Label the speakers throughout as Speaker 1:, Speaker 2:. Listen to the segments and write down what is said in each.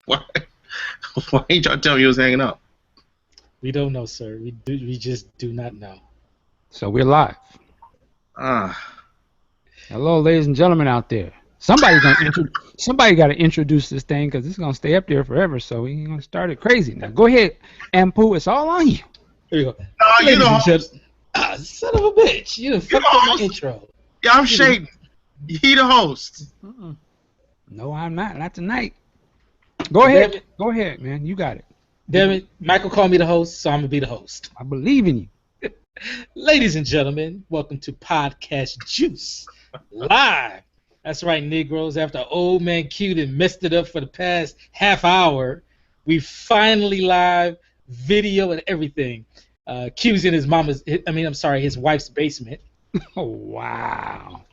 Speaker 1: Why? Why ain't y'all tell me you was hanging up?
Speaker 2: We don't know, sir. We just do not know.
Speaker 3: So we're live. Hello, ladies and gentlemen out there. Somebody got to introduce this thing because it's gonna stay up there forever. So we ain't gonna start it crazy. Now go ahead, Ampu. It's all on you.
Speaker 2: Here you go.
Speaker 1: No, you know.
Speaker 2: Son of a bitch! You done fucked up my intro.
Speaker 1: Yeah, I'm shading. He the host.
Speaker 3: No, I'm not. Not tonight. Go ahead. Go ahead, man. You got it.
Speaker 2: Damn it. Michael called me the host, so I'm going to be the host.
Speaker 3: I believe in you.
Speaker 2: Ladies and gentlemen, welcome to Podcast Juice. Live. That's right, Negroes. After old man Q and messed it up for the past half hour, we finally live, video and everything. Q's in his wife's basement.
Speaker 3: Oh, wow.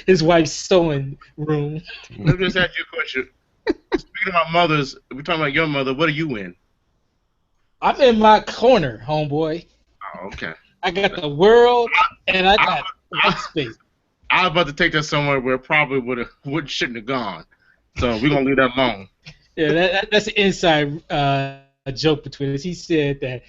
Speaker 2: His wife's sewing room.
Speaker 1: Let me just ask you a question. Speaking of my mothers, we're talking about your mother. What are you in?
Speaker 2: I'm in my corner, homeboy.
Speaker 1: Oh, okay.
Speaker 2: I got the world, and I got white space.
Speaker 1: I was about to take that somewhere where it probably shouldn't have gone. So we're gonna leave that alone.
Speaker 2: Yeah, that's an inside joke between us. He said that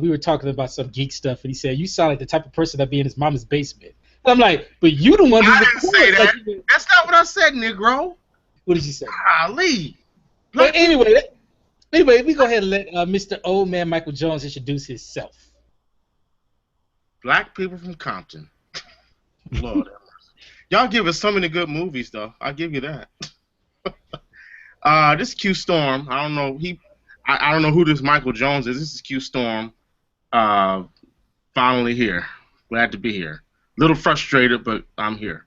Speaker 2: we were talking about some geek stuff, and he said you sound like the type of person that be in his mama's basement. And I'm like, but you the one who.
Speaker 1: I didn't say that. That's not what I said, Negro.
Speaker 2: What did you say?
Speaker 1: Golly.
Speaker 2: But anyway, we go ahead and let Mr. Old Man Michael Jones introduce himself.
Speaker 1: Black people from Compton. Lord have mercy. Y'all give us so many good movies, though. I'll give you that. This is Q Storm. I don't know. I don't know who this Michael Jones is. This is Q Storm. Finally here. Glad to be here. Little frustrated, but I'm here.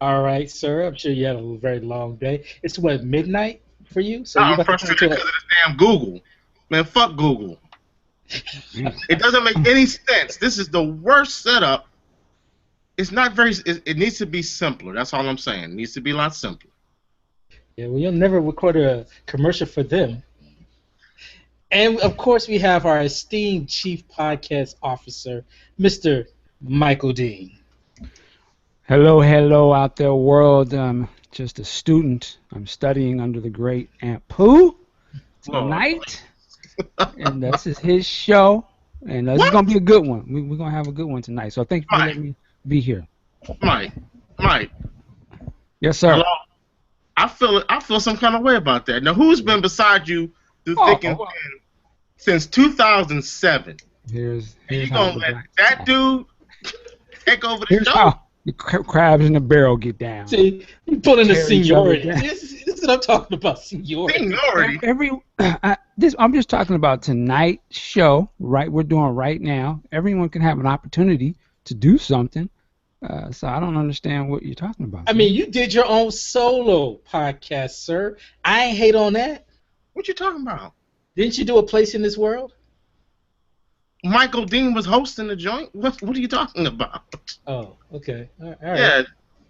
Speaker 2: All right, sir. I'm sure you had a very long day. It's what, midnight for you? So
Speaker 1: I'm frustrated because of this damn Google. Man, fuck Google. It doesn't make any sense. This is the worst setup. It's not very. It needs to be simpler. That's all I'm saying. It needs to be a lot simpler.
Speaker 2: Yeah, well, you'll never record a commercial for them. And of course, we have our esteemed Chief Podcast Officer, Mr. Michael Dean.
Speaker 3: Hello out there, world. I'm just a student. I'm studying under the great Aunt Pooh tonight. And this is his show. And this is going to be a good one. We're going to have a good one tonight. So thank you for letting me be here.
Speaker 1: Mike.
Speaker 3: Yes, sir.
Speaker 1: Hello? I feel some kind of way about that. Now, who's been beside you through thick and thin since 2007?
Speaker 3: Here's
Speaker 1: you going to let that dude take over the show?
Speaker 3: How the crabs in the barrel get down.
Speaker 2: See, you pulling the seniority. This is what I'm talking about, seniority.
Speaker 3: I'm just talking about tonight's show, right? We're doing right now. Everyone can have an opportunity to do something. So I don't understand what you're talking about.
Speaker 2: I mean, you did your own solo podcast, sir. I ain't hate on that.
Speaker 1: What you talking about?
Speaker 2: Didn't you do A Place in This World?
Speaker 1: Michael Dean was hosting the joint. What are you talking about?
Speaker 2: Oh, okay. All right.
Speaker 1: Yeah,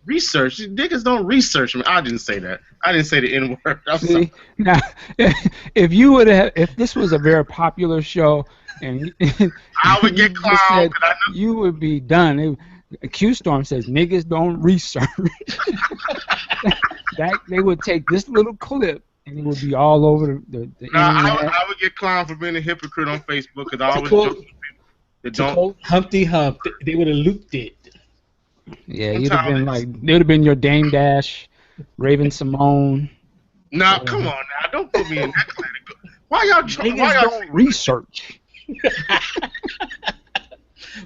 Speaker 1: research. Niggas don't research me. I didn't say that. I didn't say the N word.
Speaker 3: See, now, if this was a very popular show, and
Speaker 1: I would get clowned.
Speaker 3: You would be done. Q Storm says niggas don't research. that they would take this little clip and it would be all over the internet.
Speaker 1: I would get clowned for being a hypocrite on Facebook because I always joke with people that don't.
Speaker 2: Humpty Hump, they would have looped it.
Speaker 3: Yeah, you'd have been like, it would have been your Dame Dash, Raven Simone.
Speaker 1: Nah, come on now, don't put me in that category. Why y'all
Speaker 3: don't research?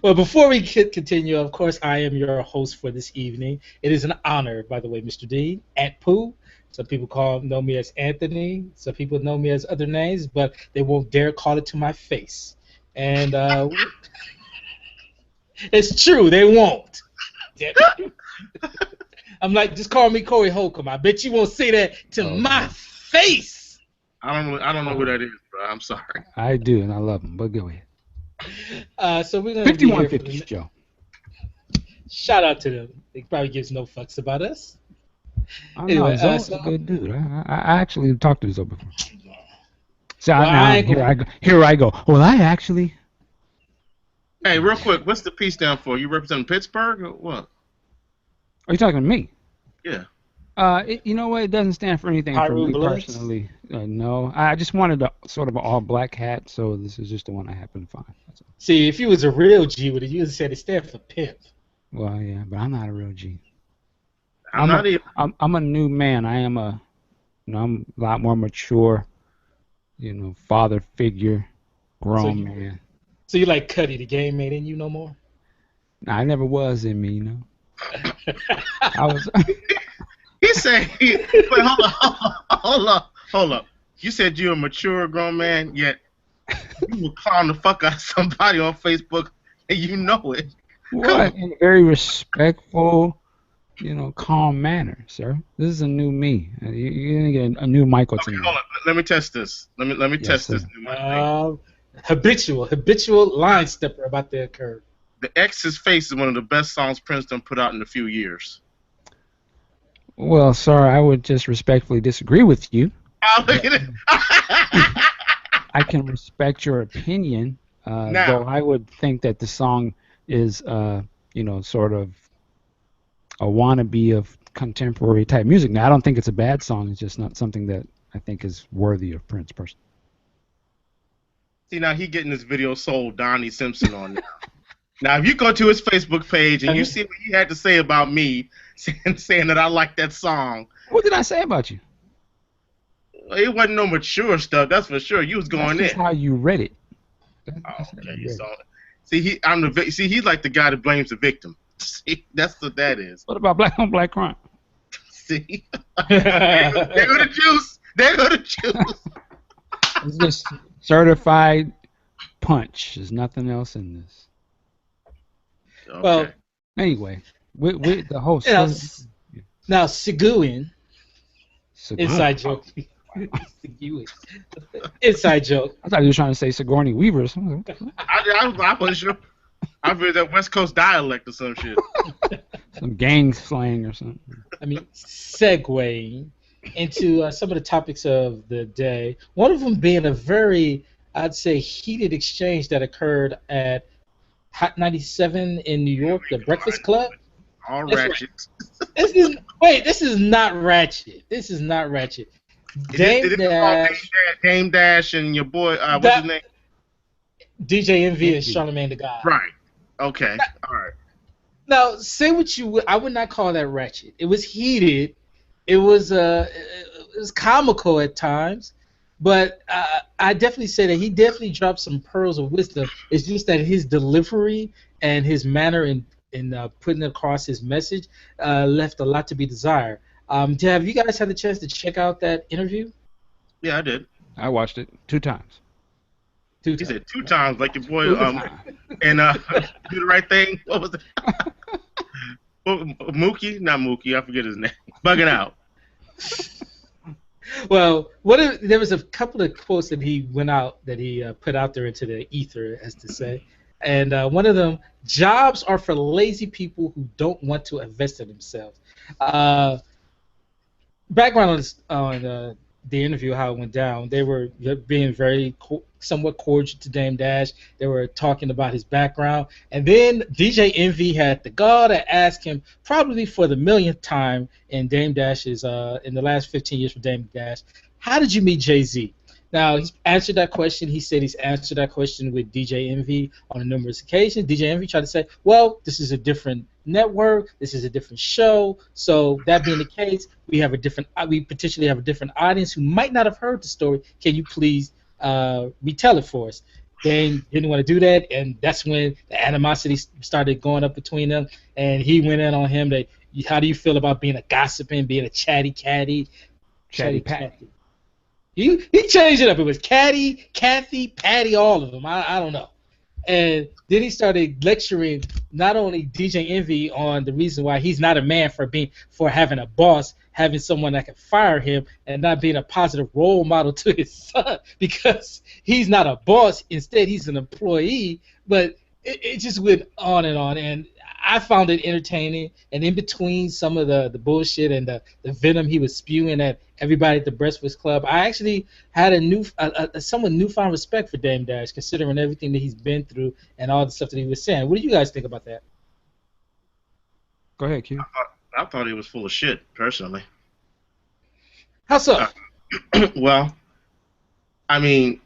Speaker 2: Well, before we continue, of course, I am your host for this evening. It is an honor, by the way, Mr. D, Aunt Pooh. Some people know me as Anthony. Some people know me as other names, but they won't dare call it to my face. And it's true, they won't. I'm like, just call me Corey Holcomb. I bet you won't say that to my face.
Speaker 1: I don't know who that is, bro. I'm sorry.
Speaker 3: I do, and I love him. But go ahead.
Speaker 2: So we're gonna
Speaker 3: 5150 show.
Speaker 2: Shout out to them. They probably gives no fucks about us.
Speaker 3: Anyway, Zoe's a good dude. I actually talked to Zoe before. So here I go. Well, I actually.
Speaker 1: Hey, real quick, what's the P stand for? You representing Pittsburgh or what?
Speaker 3: Are you talking to me?
Speaker 1: Yeah.
Speaker 3: You know what? It doesn't stand for anything for
Speaker 2: Pyro
Speaker 3: me
Speaker 2: Bloods?
Speaker 3: personally. No, I just wanted a sort of an all black hat, so this is just the one I happen to find. That's all.
Speaker 2: See, if you was a real G, would you have said it stand for pimp?
Speaker 3: Well, yeah, but I'm not a real G.
Speaker 1: I'm not even.
Speaker 3: I'm a new man. I'm a lot more mature. Father figure, grown man.
Speaker 2: So you like Cuddy, the game made in you no more?
Speaker 3: Nah, I never was in me. I was.
Speaker 1: He said, wait, hold up. You said you're a mature grown man, yet you will clown the fuck out of somebody on Facebook, and you know it.
Speaker 3: What? In a very respectful, calm manner, sir. This is a new me. You're gonna get a new Michael
Speaker 1: Okay,
Speaker 3: tonight.
Speaker 1: hold on. Let me test this. Let me test
Speaker 3: sir.
Speaker 1: this new thing.
Speaker 2: Habitual line stepper about to occur.
Speaker 1: The X's Face is one of the best songs Prince done put out in a few years.
Speaker 3: Well, sir, I would just respectfully disagree with you.
Speaker 1: Oh, look at it.
Speaker 3: I can respect your opinion, though I would think that the song is, sort of a wannabe of contemporary type music. Now, I don't think it's a bad song. It's just not something that I think is worthy of Prince personally.
Speaker 1: See, now he getting this video sold Donnie Simpson on now. Now, if you go to his Facebook page and you see what he had to say about me, saying that I like that song.
Speaker 3: What did I say about you?
Speaker 1: It wasn't no mature stuff, that's for sure. You was going
Speaker 3: That's just
Speaker 1: in.
Speaker 3: how you read it.
Speaker 1: Okay, you saw it. See, he's like the guy that blames the victim. See, that's what that is.
Speaker 3: What about black on black crime?
Speaker 1: See, there go the juice. There go the juice.
Speaker 3: It's just certified punch. There's nothing else in this.
Speaker 1: Okay.
Speaker 2: Well,
Speaker 3: anyway, we the host.
Speaker 2: Now, Seguin, inside joke. Inside joke.
Speaker 3: I thought you were trying to say Sigourney Weaver or something.
Speaker 1: I wasn't sure. I read that West Coast dialect or some shit.
Speaker 3: Some gang slang or something.
Speaker 2: I mean, segueing into some of the topics of the day. One of them being a very, I'd say, heated exchange that occurred at Hot 97 in New York, the Breakfast Club.
Speaker 1: All ratchet.
Speaker 2: This is not ratchet. This is not ratchet.
Speaker 1: Dame Dash and your boy, what's his name?
Speaker 2: DJ Envy and Charlamagne the God.
Speaker 1: Right. Okay. All right.
Speaker 2: Now, say what you would. I would not call that ratchet. It was heated. It was comical at times, but I definitely say that he definitely dropped some pearls of wisdom. It's just that his delivery and his manner in putting across his message left a lot to be desired. Have you guys had the chance to check out that interview?
Speaker 1: Yeah, I did.
Speaker 3: I watched it 2 times.
Speaker 1: He said 2 times, like your boy, and Do the Right Thing. What was it? Mookie? Not Mookie. I forget his name. Bugging Out.
Speaker 2: Well, there was a couple of quotes that he put out there into the ether, as to say, and one of them: "Jobs are for lazy people who don't want to invest in themselves." Background on the interview, how it went down. They were being very somewhat cordial to Dame Dash. They were talking about his background, and then DJ Envy had the gall to ask him, probably for the millionth time in Dame Dash's in the last 15 years for Dame Dash, how did you meet Jay-Z? Now, he's answered that question. He said he's answered that question with DJ Envy on numerous occasions. DJ Envy tried to say, well, this is a different network. This is a different show. So that being the case, we potentially have a different audience who might not have heard the story. Can you please retell it for us? Dame didn't want to do that, and that's when the animosity started going up between them. And he went in on him that, how do you feel about being a gossiping, being a chatty catty?
Speaker 3: Chatty Patty.
Speaker 2: He changed it up. It was Caddy, Kathy, Patty, all of them. I don't know. And then he started lecturing not only DJ Envy on the reason why he's not a man for having a boss, having someone that can fire him, and not being a positive role model to his son because he's not a boss. Instead, he's an employee. But it just went on and on. And I found it entertaining. And in between some of the bullshit and the venom he was spewing at everybody at the Breakfast Club, I actually had a somewhat newfound respect for Dame Dash, considering everything that he's been through and all the stuff that he was saying. What do you guys think about that?
Speaker 3: Go ahead, Q.
Speaker 1: I thought he was full of shit, personally.
Speaker 2: How so?
Speaker 1: Well, I mean,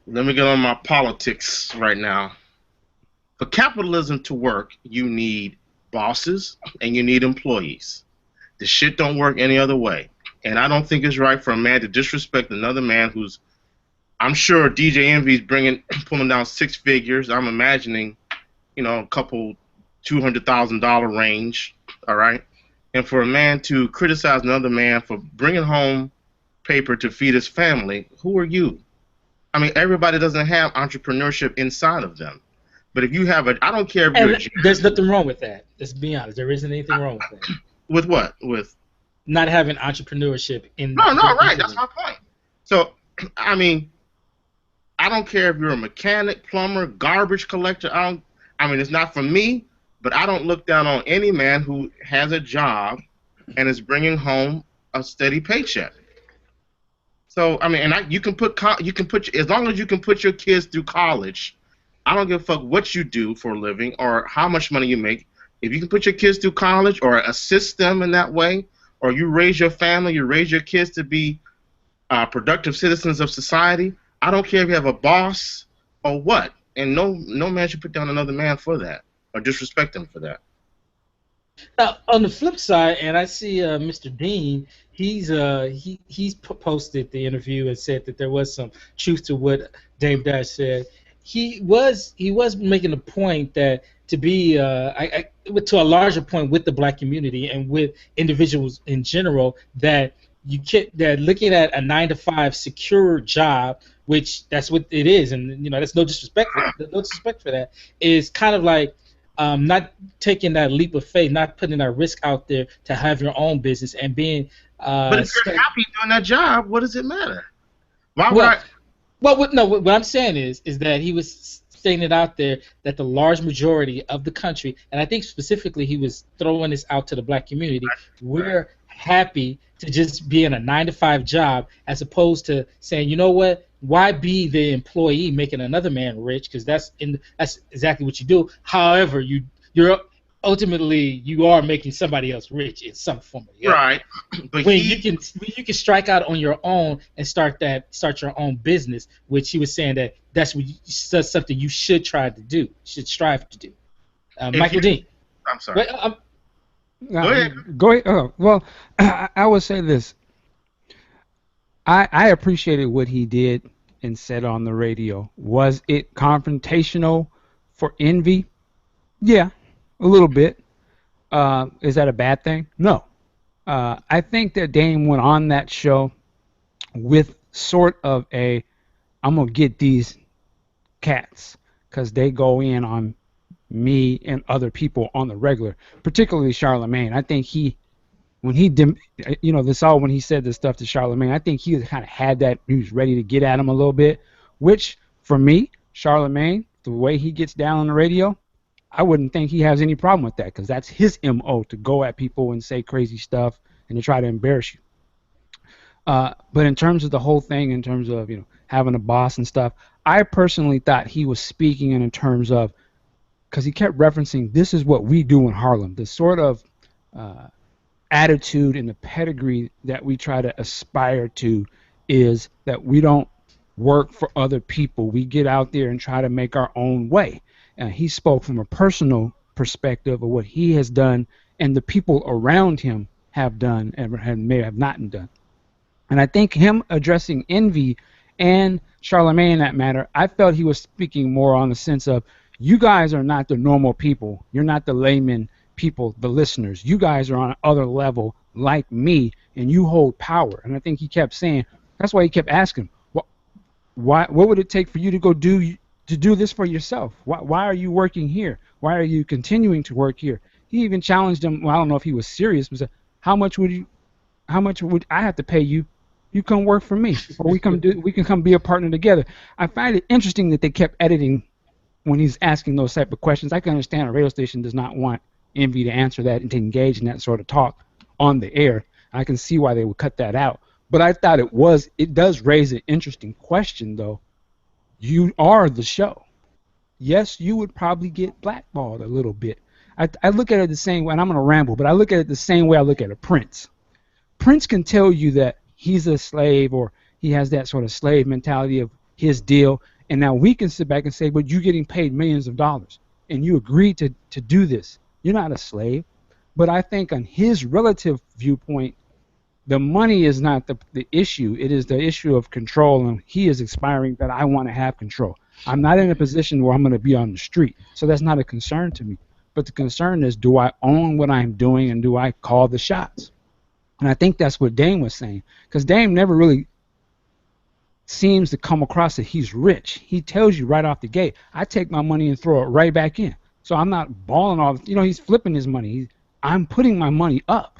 Speaker 1: let me get on my politics right now. For capitalism to work, you need bosses and you need employees. The shit don't work any other way. And I don't think it's right for a man to disrespect another man who's, I'm sure DJ Envy's pulling down six figures. I'm imagining, a couple $200,000 range. All right. And for a man to criticize another man for bringing home paper to feed his family, who are you? I mean, everybody doesn't have entrepreneurship inside of them. But if you have I don't care if you're
Speaker 2: there's nothing wrong with that. Let's be honest. There isn't anything wrong with that.
Speaker 1: With what? With
Speaker 2: not having entrepreneurship in.
Speaker 1: No, right. That's my point. So, I mean, I don't care if you're a mechanic, plumber, garbage collector. It's not for me, but I don't look down on any man who has a job and is bringing home a steady paycheck. So, I mean, and you can put as long as you can put your kids through college. I don't give a fuck what you do for a living or how much money you make. If you can put your kids through college or assist them in that way, or you raise your family, you raise your kids to be productive citizens of society, I don't care if you have a boss or what. And no man should put down another man for that or disrespect him for that.
Speaker 2: Now, on the flip side, and I see Mr. Dean, he's posted the interview and said that there was some truth to what Dame Dash said. He was making a point that to be to a larger point with the black community and with individuals in general that that looking at a 9-to-5 secure job, which that's what it is, and that's no disrespect for that, is kind of like not taking that leap of faith, not putting that risk out there to have your own business and being.
Speaker 1: But if you're happy doing that job, what does it matter? Why would I?
Speaker 2: Well, what I'm saying is that he was stating it out there that the large majority of the country, and I think specifically he was throwing this out to the black community, we're happy to just be in a 9-to-5 job as opposed to saying, you know what, why be the employee making another man rich? Because that's exactly what you do. However, you're ultimately you are making somebody else rich in some form or other.
Speaker 1: Right. But
Speaker 2: when you can strike out on your own and start your own business, which he was saying that's something you should try to do, should strive to do. Michael Dean.
Speaker 1: I'm sorry.
Speaker 3: Go ahead. Go ahead. Oh, well, I would say this. I appreciated what he did and said on the radio. Was it confrontational for Envy? Yeah. A little bit. Is that a bad thing? No. I think that Dame went on that show with sort of I'm going to get these cats because they go in on me and other people on the regular, particularly Charlemagne. I think when he said this stuff to Charlemagne, I think he kind of had that, he was ready to get at him a little bit, which for me, Charlemagne, the way he gets down on the radio, I wouldn't think he has any problem with that because that's his MO, to go at people and say crazy stuff and to try to embarrass you. But in terms of the whole thing, in terms of having a boss and stuff, I personally thought he was speaking in terms of, because he kept referencing, this is what we do in Harlem, the sort of attitude and the pedigree that we try to aspire to is that we don't work for other people. We get out there and try to make our own way. He spoke from a personal perspective of what he has done and the people around him have done and may have not done. And I think him addressing Envy and Charlemagne in that matter, I felt he was speaking more on the sense of, you guys are not the normal people. You're not the layman people, the listeners. You guys are on another level like me, and you hold power. And I think he kept saying, that's why he kept asking, what would it take for you to do this for yourself? Why are you working here? Why are you continuing to work here? He even challenged him. Well, I don't know if he was serious, but said, how much would I have to pay you? You come work for me, or we can come be a partner together. I find it interesting that they kept editing when he's asking those type of questions. I can understand a radio station does not want Envy to answer that and to engage in that sort of talk on the air. I can see why they would cut that out. But I thought it does raise an interesting question, though. You are the show. Yes, you would probably get blackballed a little bit. I look at it the same way, and I'm going to ramble, but I look at it the same way I look at a Prince. Prince can tell you that he's a slave, or he has that sort of slave mentality of his deal. And now we can sit back and say, but you're getting paid millions of dollars and you agreed to do this. You're not a slave. But I think on his relative viewpoint, the money is not the issue. It is the issue of control, and he is aspiring that I want to have control. I'm not in a position where I'm going to be on the street, so that's not a concern to me. But the concern is, do I own what I'm doing, and do I call the shots? And I think that's what Dame was saying, because Dame never really seems to come across that he's rich. He tells you right off the gate, I take my money and throw it right back in. So I'm not balling all, he's flipping his money. I'm putting my money up.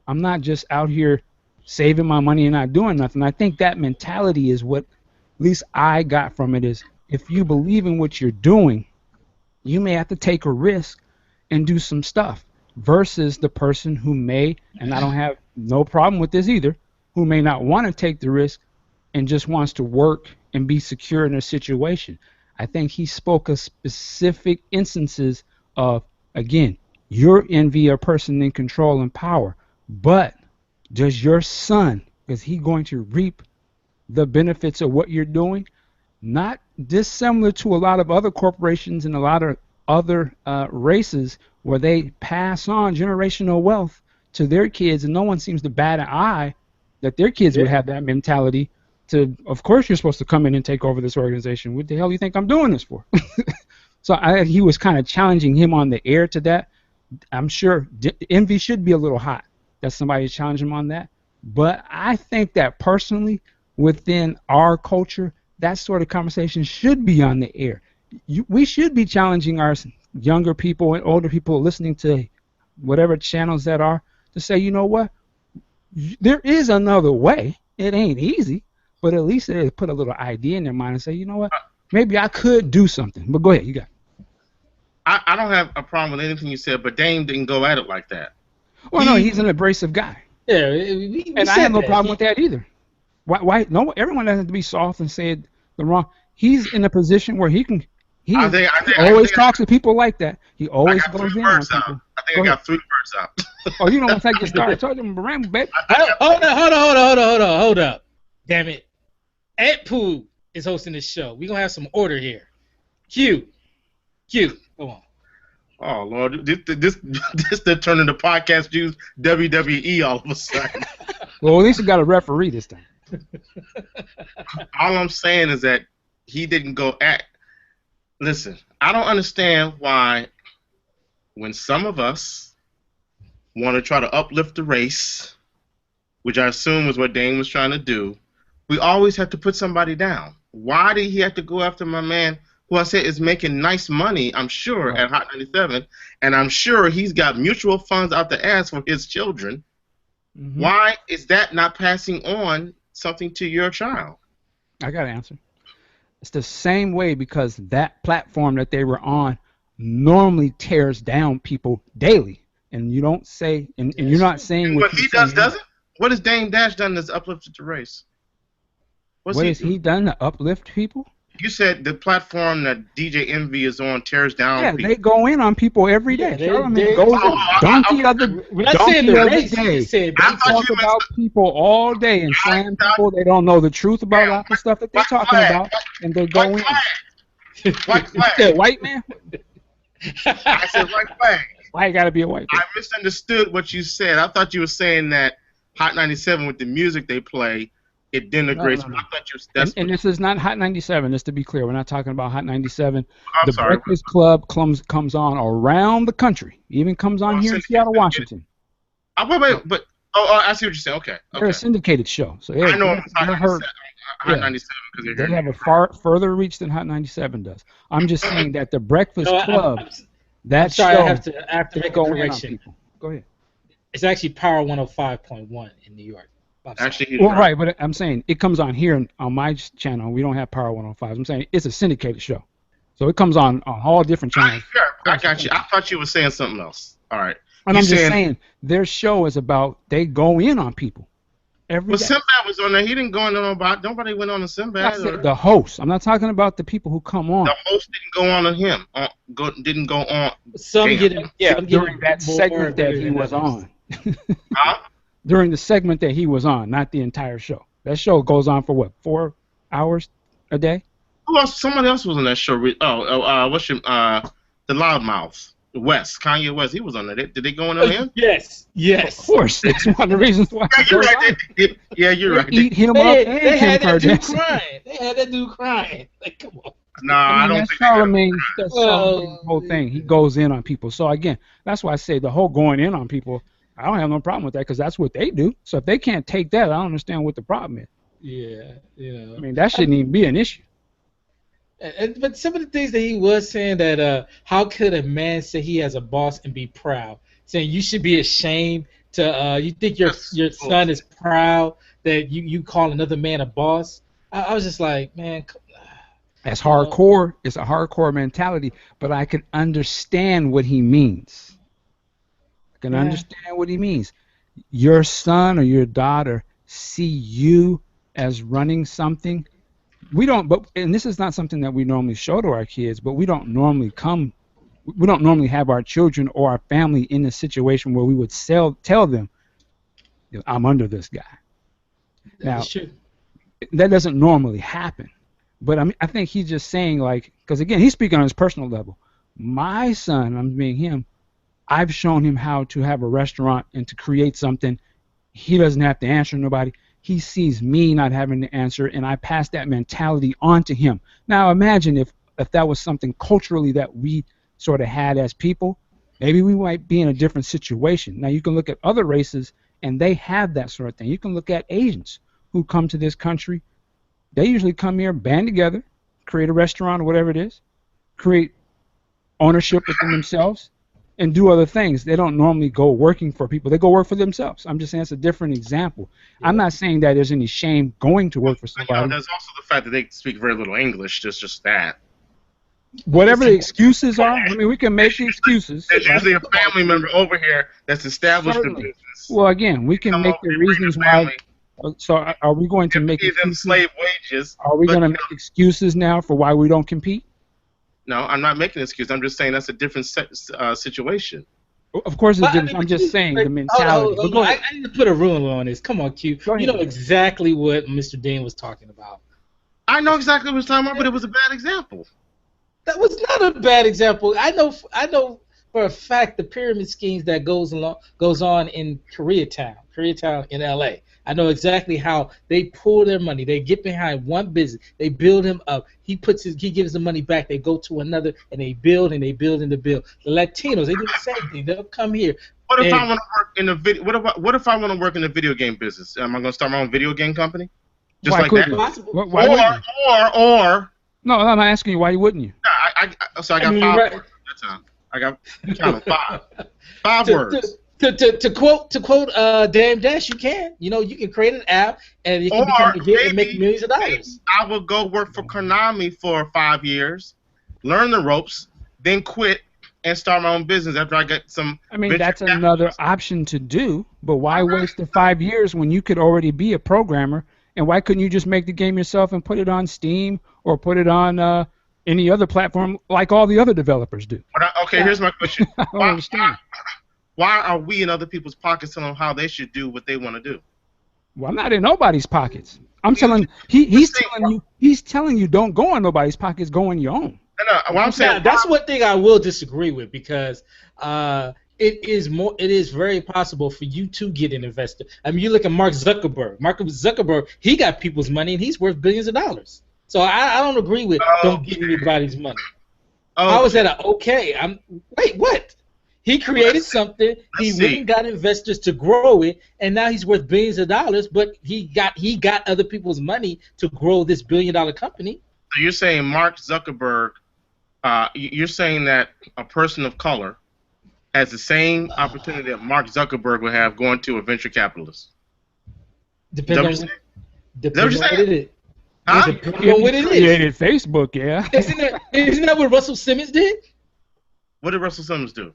Speaker 3: I'm not just out here saving my money and not doing nothing. I think that mentality is what, at least I got from it, is if you believe in what you're doing, you may have to take a risk and do some stuff, versus the person who may, and I don't have no problem with this either, who may not want to take the risk and just wants to work and be secure in a situation. I think he spoke of specific instances of, again, you're envy a person in control and power, but does your son, is he going to reap the benefits of what you're doing? Not dissimilar to a lot of other corporations and a lot of other races where they pass on generational wealth to their kids, and no one seems to bat an eye that their kids would have that mentality to, of course you're supposed to come in and take over this organization. What the hell do you think I'm doing this for? So he was kind of challenging him on the air to that. I'm sure envy should be a little hot that somebody challenged him on that. But I think that personally, within our culture, that sort of conversation should be on the air. We should be challenging our younger people and older people listening to whatever channels that are to say, you know what? There is another way. It ain't easy, but at least they put a little idea in their mind and say, you know what? Maybe I could do something. But go ahead, you got it.
Speaker 1: I don't have a problem with anything you said, but Dame didn't go at it like that.
Speaker 3: Well, no, he's an abrasive guy.
Speaker 2: Yeah,
Speaker 3: and I have no problem with that either. Why? No, everyone doesn't have to be soft and say the wrong. He's in a position where he can. He always talks to people like that. He always goes in on people.
Speaker 1: I think I got 3 words out.
Speaker 3: Oh, once I get started talking, baby.
Speaker 2: Hold up. Damn it. Aunt Pooh is hosting this show. We're going to have some order here. Q. Come on.
Speaker 1: Oh, Lord. This turned into Podcast Juice WWE all of a sudden.
Speaker 3: Well, at least we got a referee this time.
Speaker 1: All I'm saying is that he didn't go at... Listen, I don't understand why when some of us want to try to uplift the race, which I assume is what Dane was trying to do, we always have to put somebody down. Why did he have to go after my man who I said is making nice money, I'm sure, at Hot 97, and I'm sure he's got mutual funds out the ass for his children. Mm-hmm. Why is that not passing on something to your child?
Speaker 3: I got an answer. It's the same way because that platform that they were on normally tears down people daily. And you don't say, and you're not saying
Speaker 1: what he does, doesn't? What has Dame Dash done that's uplifted the race?
Speaker 3: What has he done to uplift people?
Speaker 1: You said the platform that DJ Envy is on tears down people.
Speaker 3: Yeah, they go in on people every day.
Speaker 2: They
Speaker 3: goes donkey of the day. They talk about people all day and slam people. They don't know the truth about a lot of stuff that they're talking about, and they go in.
Speaker 1: White flag.
Speaker 3: You said white man?
Speaker 1: I said white flag.
Speaker 3: Why you gotta be a white man?
Speaker 1: I misunderstood what you said. I thought you were saying that Hot 97 with the music they play, it denigrates. No. I thought you were,
Speaker 3: and this is not Hot 97, just to be clear. We're not talking about Hot 97. The Breakfast Club comes on around the country. Even comes on here in Seattle, Washington.
Speaker 1: But I see what you're saying. Okay.
Speaker 3: They're a syndicated show. So
Speaker 1: I know Hot 97 because
Speaker 3: they have a far further reach than Hot 97 does. I'm just saying that the Breakfast Club,
Speaker 2: I'm sorry, I have to make a correction.
Speaker 3: Go ahead.
Speaker 2: It's actually Power 105.1 in New York.
Speaker 1: Actually,
Speaker 3: right, but I'm saying it comes on here on my channel. We don't have Power 105. I'm saying it's a syndicated show, so it comes on all different channels.
Speaker 1: I got you. I thought you were saying something else. All right.
Speaker 3: And I'm just saying their show is about they go in on people every day.
Speaker 1: Sinbad was on there. He didn't go on about. Nobody went on to Sinbad.
Speaker 3: I said the host. I'm not talking about the people who come on.
Speaker 1: The host didn't go on him. Didn't go on.
Speaker 2: Some get
Speaker 3: during that segment that he was on.
Speaker 1: Huh?
Speaker 3: during the segment that he was on, not the entire show. That show goes on for what, 4 hours a day?
Speaker 1: Who else? Somebody else was on that show. What's your the loudmouth? West, Kanye West. He was on there. Did they go in on him?
Speaker 2: Yes.
Speaker 3: Of course. That's one of the reasons why.
Speaker 1: Yeah, you're right. Yeah, you're right.
Speaker 3: Eat him up and
Speaker 2: They had
Speaker 3: Kim
Speaker 2: that dude
Speaker 3: Kardashian.
Speaker 2: crying. They had that dude crying. Like, come on.
Speaker 1: Nah,
Speaker 3: I mean,
Speaker 1: don't
Speaker 3: that's
Speaker 1: think they got
Speaker 3: Charlemagne. That's
Speaker 2: Well,
Speaker 3: Charlemagne's whole thing. He goes in on people. So again, that's why I say the whole going in on people. I don't have no problem with that because that's what they do. So if they can't take that, I don't understand what the problem is.
Speaker 2: Yeah,
Speaker 3: I mean, that shouldn't even be an issue.
Speaker 2: But some of the things that he was saying that how could a man say he has a boss and be proud? Saying you should be ashamed to you think your son is proud that you call another man a boss? I was just like, man.
Speaker 3: That's hardcore. It's a hardcore mentality, but I can understand what he means. I can understand what he means. Your son or your daughter see you as running something. We don't, and this is not something that we normally show to our kids, but we don't normally have our children or our family in a situation where we would tell them, I'm under this guy. Now, that doesn't normally happen. But I think he's just saying, like, because again, he's speaking on his personal level. My son, I'm being him, I've shown him how to have a restaurant and to create something. He doesn't have to answer nobody. He sees me not having to answer, and I pass that mentality on to him. Now, imagine if that was something culturally that we sort of had as people, maybe we might be in a different situation. Now, you can look at other races, and they have that sort of thing. You can look at Asians who come to this country. They usually come here, band together, create a restaurant or whatever it is, create ownership within themselves, and do other things. They don't normally go working for people. They go work for themselves. I'm just saying it's a different example. Yeah. I'm not saying that there's any shame going to work for somebody.
Speaker 1: There's also the fact that they speak very little English, just that.
Speaker 3: Whatever the excuses are, I mean, we can make the excuses.
Speaker 1: There's usually a family member over here that's established the business.
Speaker 3: Well, again, we can make the reasons why. So are we going to make
Speaker 1: them slave wages?
Speaker 3: Are we going to make excuses now for why we don't compete?
Speaker 1: No, I'm not making an excuse. I'm just saying that's a different situation.
Speaker 3: Of course it's different. I'm just saying the mentality.
Speaker 2: I need to put a rule on this. Come on, Q. You know exactly what Mr. Dean was talking about.
Speaker 1: I know exactly what he was talking about, but it was a bad example.
Speaker 2: That was not a bad example. I know for a fact the pyramid schemes that goes on in Koreatown in LA. I know exactly how they pull their money. They get behind one business. They build him up. He gives the money back. They go to another and they build and they build and they build. The Latinos, they do the same thing. They'll come here.
Speaker 1: What if I want to work in the video? What if I want to work in the video game business? Am I going to start my own video game company? Just like that.
Speaker 3: Why
Speaker 1: or
Speaker 3: no, I'm not asking you why wouldn't you.
Speaker 1: So I got 5 words that time. I got 5 words.
Speaker 2: To quote Dame Dash, you can. You can create an app and you can become a hit and make millions of dollars.
Speaker 1: I will go work for Konami for 5 years, learn the ropes, then quit and start my own business after I get some.
Speaker 3: I mean, that's another option to do, but why waste the 5 years when you could already be a programmer? And why couldn't you just make the game yourself and put it on Steam or put it on any other platform like all the other developers do?
Speaker 1: Here's my question.
Speaker 3: I don't understand.
Speaker 1: Why are we in other people's pockets telling them how they should do what they want to do?
Speaker 3: Well, I'm not in nobody's pockets. I'm telling he's telling you don't go in nobody's pockets, go in your own.
Speaker 1: No, what I'm saying,
Speaker 2: that's one thing I will disagree with because it is very possible for you to get an investor. I mean, you look at Mark Zuckerberg. Mark Zuckerberg, he got people's money and he's worth billions of dollars. So I don't agree with don't get anybody's money. How is that wait, what? He created something. He went and got investors to grow it, and now he's worth billions of dollars. But he got other people's money to grow this billion-dollar company.
Speaker 1: So you're saying Mark Zuckerberg? You're saying that a person of color has the same opportunity that Mark Zuckerberg would have going to a venture capitalist?
Speaker 2: Depending on what it is.
Speaker 1: Huh?
Speaker 2: Depending on what it is.
Speaker 3: Created Facebook, yeah.
Speaker 2: Isn't that what Russell Simmons did?
Speaker 1: What did Russell Simmons do?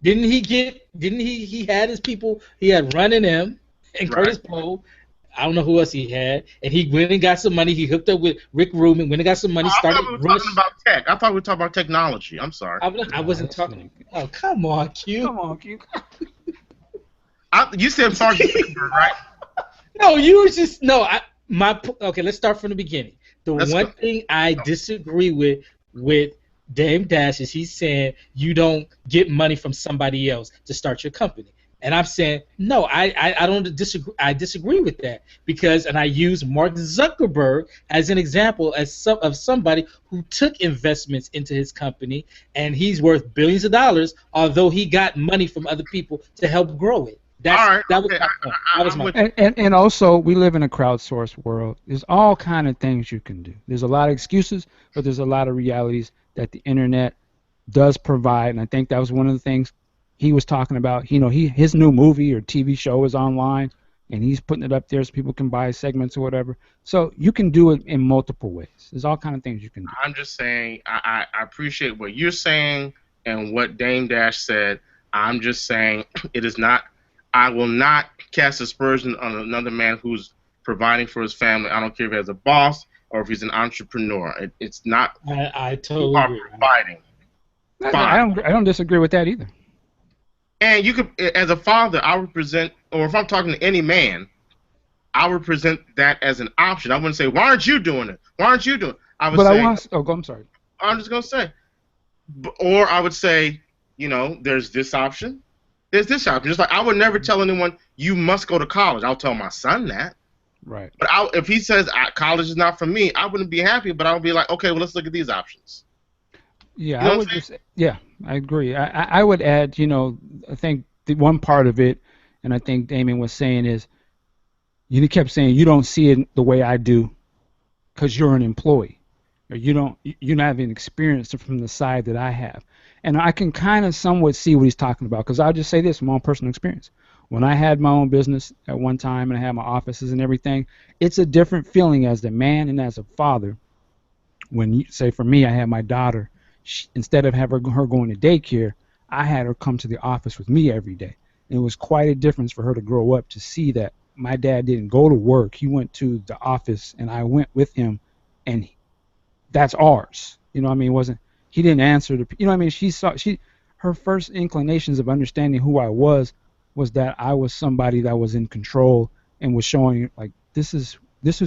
Speaker 2: Didn't he had his people, he had Running M and Curtis Poe, I don't know who else he had, and he went and got some money, he hooked up with Rick Rubin, went and got some money, started
Speaker 1: I thought we were talking about tech. I thought we were talking about technology. I'm sorry.
Speaker 2: I wasn't talking. Oh, come on, Q.
Speaker 3: Come on, Q.
Speaker 1: You said Mark Zuckerberg, right?
Speaker 2: No, you were just no. Okay. Let's start from the beginning. The
Speaker 1: Let's
Speaker 2: one
Speaker 1: go.
Speaker 2: thing I disagree with Dame Dash is he's saying you don't get money from somebody else to start your company. And I'm saying no, I don't disagree. I disagree with that because, and I use Mark Zuckerberg as an example of somebody who took investments into his company, and he's worth billions of dollars, although he got money from other people to help grow it.
Speaker 1: All right.
Speaker 2: That was
Speaker 1: Okay.
Speaker 2: my point. That was
Speaker 1: I'm
Speaker 2: my
Speaker 1: with
Speaker 2: point.
Speaker 3: And also, we live in a crowdsourced world. There's all kind of things you can do. There's a lot of excuses, but there's a lot of realities that the internet does provide. And I think that was one of the things he was talking about. His new movie or TV show is online, and he's putting it up there so people can buy segments or whatever. So you can do it in multiple ways. There's all kind of things you can do.
Speaker 1: I'm just saying, I appreciate what you're saying and what Dame Dash said. I'm just saying, it is not. I will not cast aspersion on another man who's providing for his family. I don't care if he's a boss or if he's an entrepreneur. It's not.
Speaker 2: I
Speaker 1: You
Speaker 2: totally
Speaker 1: are
Speaker 2: agree.
Speaker 1: providing.
Speaker 3: I don't disagree with that either.
Speaker 1: And you could, as a father, I would present, or if I'm talking to any man, I would present that as an option. I wouldn't say, "Why aren't you doing it? Why aren't you doing it?" I would say,
Speaker 3: I'm sorry.
Speaker 1: I'm just gonna say, or I would say, there's this option, there's this option. Just like I would never tell anyone you must go to college. I'll tell my son that.
Speaker 3: Right.
Speaker 1: But if he says college is not for me, I wouldn't be happy. But I would be like, okay, well, let's look at these options.
Speaker 3: Yeah, I agree. I would add, I think the one part of it, and I think Damien was saying is, you kept saying you don't see it the way I do, because you're an employee, or you're not having experience from the side that I have, and I can kind of somewhat see what he's talking about, because I'll just say this from my own personal experience. When I had my own business at one time and I had my offices and everything, it's a different feeling as a man and as a father. When you say, for me, I had my daughter. Instead of having her going to daycare, I had her come to the office with me every day. And it was quite a difference for her to grow up to see that my dad didn't go to work. He went to the office, and I went with him, and that's ours. It wasn't. He didn't answer to. Her first inclinations of understanding who I was that I was somebody that was in control and was showing like this is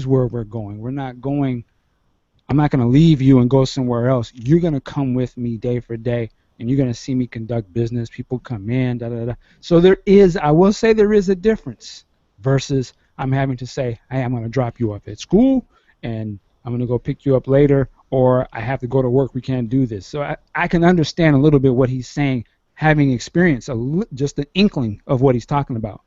Speaker 3: where we're going. We're not going. I'm not going to leave you and go somewhere else. You're going to come with me day for day, and you're going to see me conduct business. People come in, da-da-da. So I will say there is a difference versus I'm having to say, hey, I'm going to drop you off at school, and I'm going to go pick you up later, or I have to go to work. We can't do this. So I can understand a little bit what he's saying, having experienced just an inkling of what he's talking about.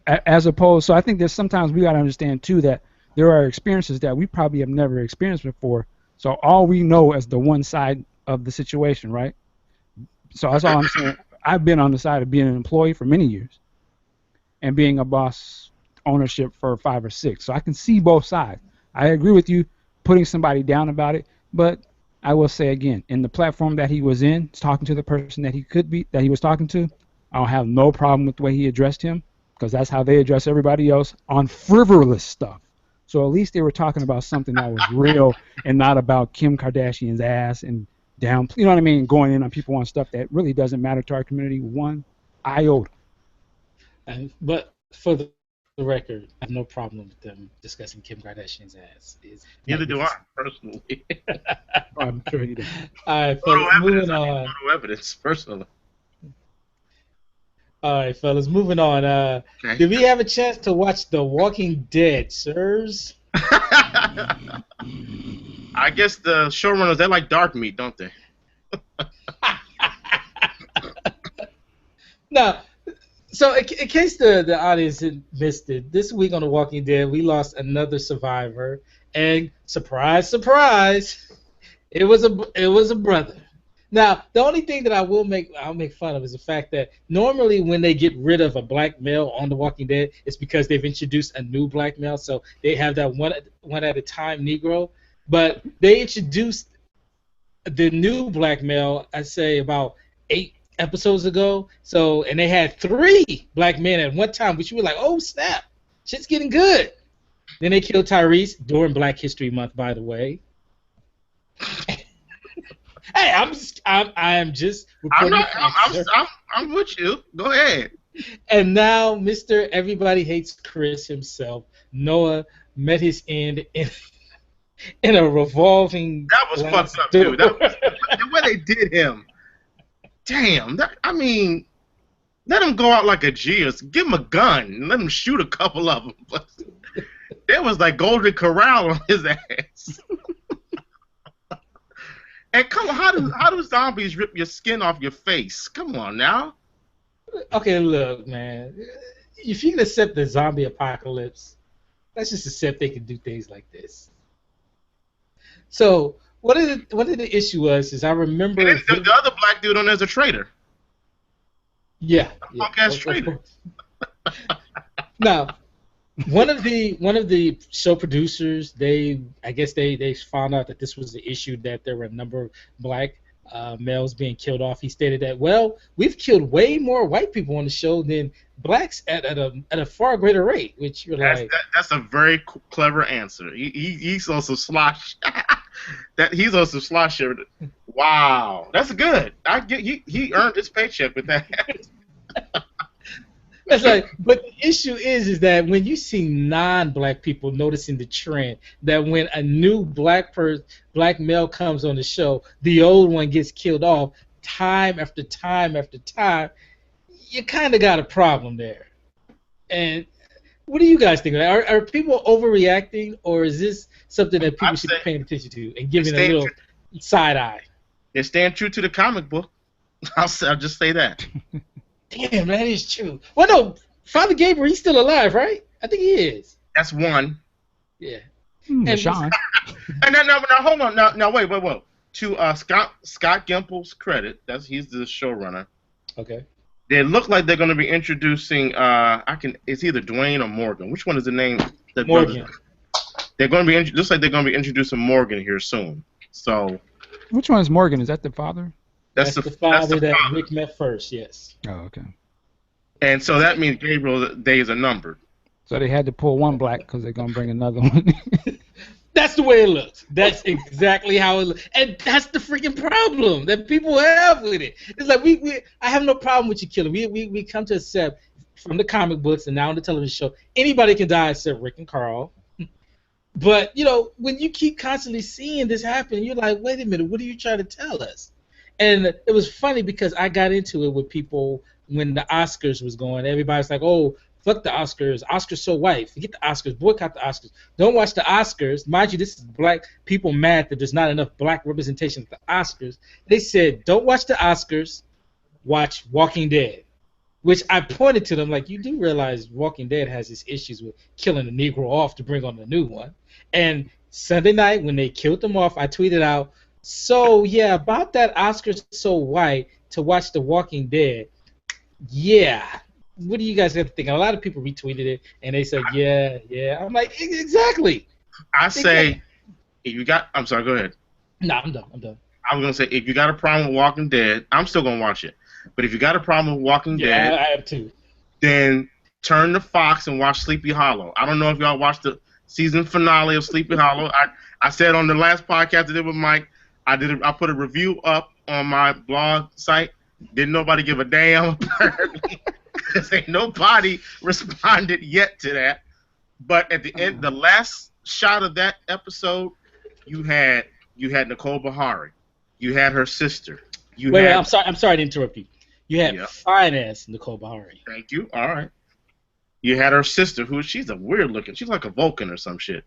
Speaker 3: As opposed, so I think there's sometimes we got to understand, too, that there are experiences that we probably have never experienced before. So all we know is the one side of the situation, right? So that's all I'm saying. I've been on the side of being an employee for many years and being a boss ownership for 5 or 6. So I can see both sides. I agree with you putting somebody down about it, but I will say again, in the platform that he was in, talking to the person that he was talking to, I don't have no problem with the way he addressed him, because that's how they address everybody else on frivolous stuff. So at least they were talking about something that was real and not about Kim Kardashian's ass and down, going in on people on stuff that really doesn't matter to our community one iota.
Speaker 2: But for the record, I have no problem with them discussing Kim Kardashian's ass.
Speaker 1: Neither do I, personally.
Speaker 3: I'm sure you do.
Speaker 2: All right, fellas, moving on.
Speaker 1: Photo evidence, personally.
Speaker 2: All right, fellas, moving on.
Speaker 1: Okay.
Speaker 2: Did we have a chance to watch The Walking Dead, sirs?
Speaker 1: I guess the showrunners, they like dark meat, don't they?
Speaker 2: Now, so in case the audience missed it, this week on The Walking Dead, we lost another survivor, and surprise, surprise, it was a brother. Now, the only thing that I'll make fun of is the fact that normally when they get rid of a black male on The Walking Dead, it's because they've introduced a new black male, so they have that one at a time Negro. But they introduced the new black male, I'd say about 8 episodes ago. So, and they had 3 black men at one time, which you were like, oh snap, shit's getting good. Then they killed Tyrese during Black History Month, by the way. Hey, I'm just reporting.
Speaker 1: I'm with you. Go ahead.
Speaker 2: And now Mr. Everybody Hates Chris himself, Noah, met his end in a revolving
Speaker 1: That was
Speaker 2: glass
Speaker 1: fucked up
Speaker 2: door.
Speaker 1: too. The way they did him. Damn. I mean, let him go out like a G or give him a gun and let him shoot a couple of them. But it was like Golden Corral on his ass. And come on, how do zombies rip your skin off your face? Come on now.
Speaker 2: Okay, look, man. If you can accept the zombie apocalypse, let's just accept they can do things like this. So, what the issue was is I remember
Speaker 1: The other black dude on there's a traitor.
Speaker 2: Yeah.
Speaker 1: Podcast traitor.
Speaker 2: Now, one of the show producers, I guess they found out that this was the issue, that there were a number of black males being killed off. He stated that, well, we've killed way more white people on the show than blacks at a far greater rate. Which you're like,
Speaker 1: that's a very clever answer. He's also slosh. He's also slosher. Wow, that's good. He earned his paycheck with that.
Speaker 2: That's like, but the issue is that when you see non-black people noticing the trend, that when a new black male comes on the show, the old one gets killed off time after time after time, you kind of got a problem there. And what do you guys think? Are people overreacting, or is this something that people should be paying attention to and giving a little side eye?
Speaker 1: They're staying true to the comic book. I'll just say that.
Speaker 2: Damn, that is true. Well, no, Father Gabriel, he's still alive, right? I think he is.
Speaker 1: That's one.
Speaker 2: Yeah.
Speaker 3: And Sean.
Speaker 1: Now, hold on. Now, wait. To Scott Gimple's credit, he's the showrunner.
Speaker 2: Okay.
Speaker 1: They look like they're going to be introducing. It's either Dwayne or Morgan. Which one is the name?
Speaker 2: Morgan.
Speaker 1: They're going to be. Looks like they're going to be introducing Morgan here soon. So.
Speaker 3: Which one is Morgan? Is that the father?
Speaker 2: That's the father that Rick met first, yes.
Speaker 3: Oh, okay.
Speaker 1: And so that means Gabriel's days are numbered.
Speaker 3: So they had to pull one black because they're going to bring another one.
Speaker 2: That's the way it looks. That's exactly how it looks. And that's the freaking problem that people have with it. It's like, I have no problem with you killing. We come to accept from the comic books and now on the television show, anybody can die except Rick and Carl. But, when you keep constantly seeing this happen, you're like, wait a minute, what are you trying to tell us? And it was funny because I got into it with people when the Oscars was going. Everybody's like, oh, fuck the Oscars. Oscars so white. Forget the Oscars. Boycott the Oscars. Don't watch the Oscars. Mind you, this is black people mad that there's not enough black representation at the Oscars. They said, don't watch the Oscars. Watch Walking Dead. Which I pointed to them like, you do realize Walking Dead has its issues with killing the Negro off to bring on the new one. And Sunday night when they killed them off, I tweeted out, so, yeah, about that Oscars so white to watch The Walking Dead, yeah. What do you guys have to think? A lot of people retweeted it, and they said, yeah. I'm like, exactly.
Speaker 1: I say, if you got, I'm sorry, go ahead.
Speaker 2: No, I'm done.
Speaker 1: I was going to say, if you got a problem with Walking Dead, I'm still going to watch it. But if you got a problem with Walking Dead,
Speaker 2: I have too.
Speaker 1: Then turn to Fox and watch Sleepy Hollow. I don't know if y'all watched the season finale of Sleepy Hollow. I said on the last podcast I did with Mike, I put a review up on my blog site. Didn't nobody give a damn, apparently, because ain't nobody responded yet to that. But at the end, the last shot of that episode, you had Nicole Bahari, you had her sister.
Speaker 2: Wait, I'm sorry to interrupt you. You had fine-ass Nicole Bahari.
Speaker 1: Thank you. All right. You had her sister, she's a weird looking. She's like a Vulcan or some shit.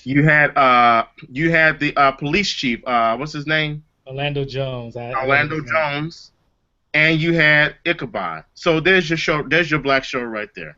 Speaker 1: You had the police chief. What's his name?
Speaker 2: Orlando Jones.
Speaker 1: Orlando Jones. And you had Ichabod. So there's your show. There's your black show right there.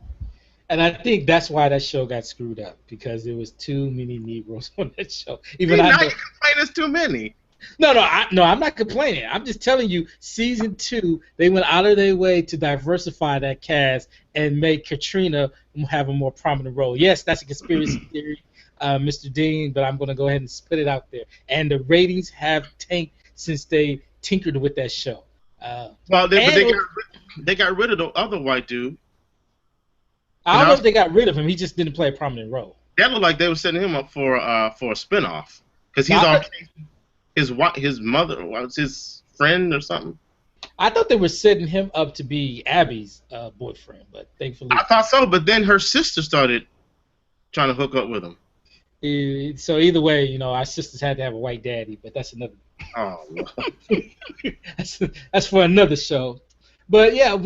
Speaker 2: And I think that's why that show got screwed up, because there was too many Negroes on that show.
Speaker 1: Now you complain there's too many.
Speaker 2: No, I'm not complaining. I'm just telling you, season 2, they went out of their way to diversify that cast and make Katrina have a more prominent role. Yes, that's a conspiracy theory, Mr. Dean, but I'm going to go ahead and spit it out there. And the ratings have tanked since they tinkered with that show.
Speaker 1: They got rid of the other white dude.
Speaker 2: I don't know if they got rid of him. He just didn't play a prominent role.
Speaker 1: That looked like they were setting him up for a spinoff, because he's on his mother was his friend or something.
Speaker 2: I thought they were setting him up to be Abby's boyfriend, but thankfully.
Speaker 1: I thought so, but then her sister started trying to hook up with him.
Speaker 2: So either way, our sisters had to have a white daddy, but that's another.
Speaker 1: Oh,
Speaker 2: that's for another show. But yeah,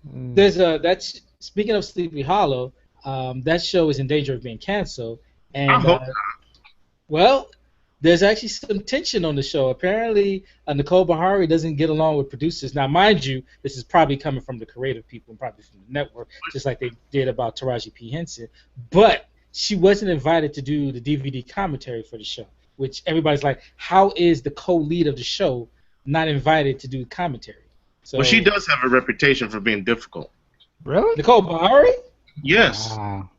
Speaker 2: there's that's speaking of Sleepy Hollow, that show is in danger of being canceled, and
Speaker 1: I hope not.
Speaker 2: Well, there's actually some tension on the show. Apparently, Nicole Bahari doesn't get along with producers. Now, mind you, this is probably coming from the creative people and probably from the network, just like they did about Taraji P. Henson. But she wasn't invited to do the DVD commentary for the show, which everybody's like, how is the co-lead of the show not invited to do commentary? So,
Speaker 1: well, she does have a reputation for being difficult.
Speaker 3: Really?
Speaker 2: Nicole Bahari?
Speaker 1: Yes.
Speaker 3: Wow.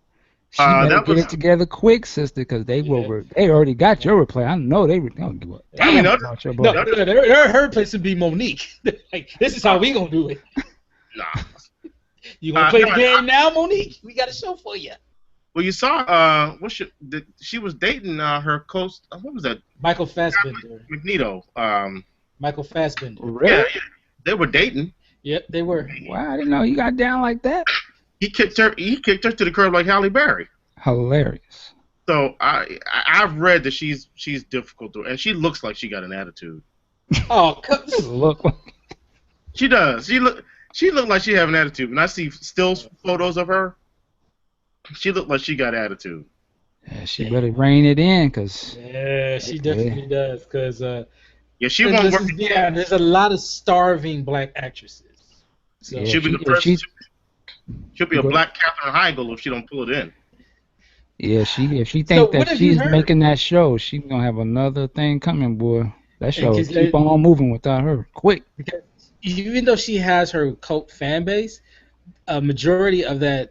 Speaker 3: She better get it together quick, sister, because they already got your reply. I know they don't give a damn about your boy.
Speaker 2: Her place would be Monique. Like, this is how we gonna do it.
Speaker 1: Nah.
Speaker 2: You gonna play the game now, Monique? We got a show for you.
Speaker 1: Well, you saw she was dating her host. What was that?
Speaker 2: Michael Fassbender.
Speaker 1: Magneto.
Speaker 2: Michael Fassbender.
Speaker 3: Really?
Speaker 1: Yeah, they were dating.
Speaker 2: Yep, they were.
Speaker 3: Wow, I didn't know you got down like that.
Speaker 1: He kicked her to the curb like Halle Berry.
Speaker 3: Hilarious.
Speaker 1: So I've read that she's difficult to, and she looks like she got an attitude.
Speaker 2: Oh,
Speaker 3: look.
Speaker 1: She does. She look like she have an attitude. When I see stills photos of her, she looked like she got attitude.
Speaker 3: Yeah, she better rein it in, cause.
Speaker 2: Yeah, she definitely does, cause.
Speaker 1: Yeah, she won't work.
Speaker 2: Yeah, there's a lot of starving black actresses. So
Speaker 1: she'll be the first. She'll be a black Katherine Heigl if she don't pull it in.
Speaker 3: Yeah, if she thinks that she's making that show, she's gonna have another thing coming, boy. That show will keep on moving without her. Quick.
Speaker 2: Because even though she has her cult fan base, a majority of that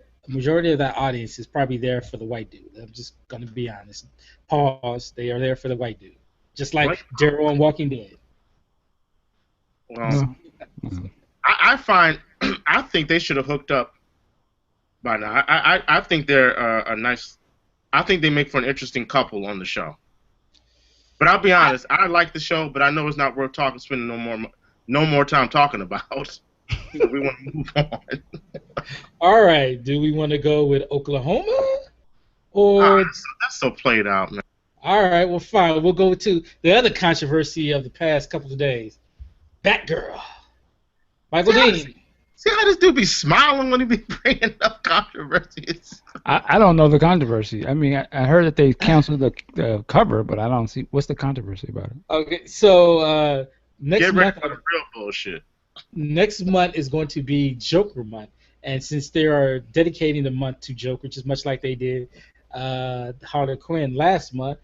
Speaker 2: audience is probably there for the white dude. I'm just gonna be honest. Pause. They are there for the white dude, just like Daryl on Walking Dead.
Speaker 1: Well, I think they should have hooked up by now. I think they're a nice. I think they make for an interesting couple on the show. But I'll be honest, I like the show, but I know it's not worth spending no more time talking about. So we want to move on.
Speaker 2: All right, do we want to go with Oklahoma or?
Speaker 1: That's so played out, man.
Speaker 2: All right, well, fine. We'll go to the other controversy of the past couple of days, Batgirl. Michael Dean.
Speaker 1: See how this dude be smiling when he be bringing up controversies?
Speaker 3: I don't know the controversy. I mean, I heard that they canceled the cover, but I don't see what's the controversy about it.
Speaker 2: Okay, so next month,
Speaker 1: for the real bullshit.
Speaker 2: Next month is going to be Joker month, and since they are dedicating the month to Joker, just much like they did Harley Quinn last month,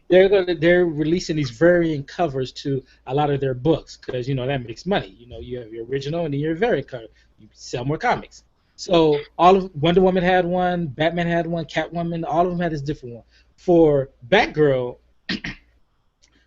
Speaker 2: they're releasing these variant covers to a lot of their books because that makes money. You have your original and then your variant cover. You sell more comics. So all of Wonder Woman had one, Batman had one, Catwoman, all of them had this different one. For Batgirl,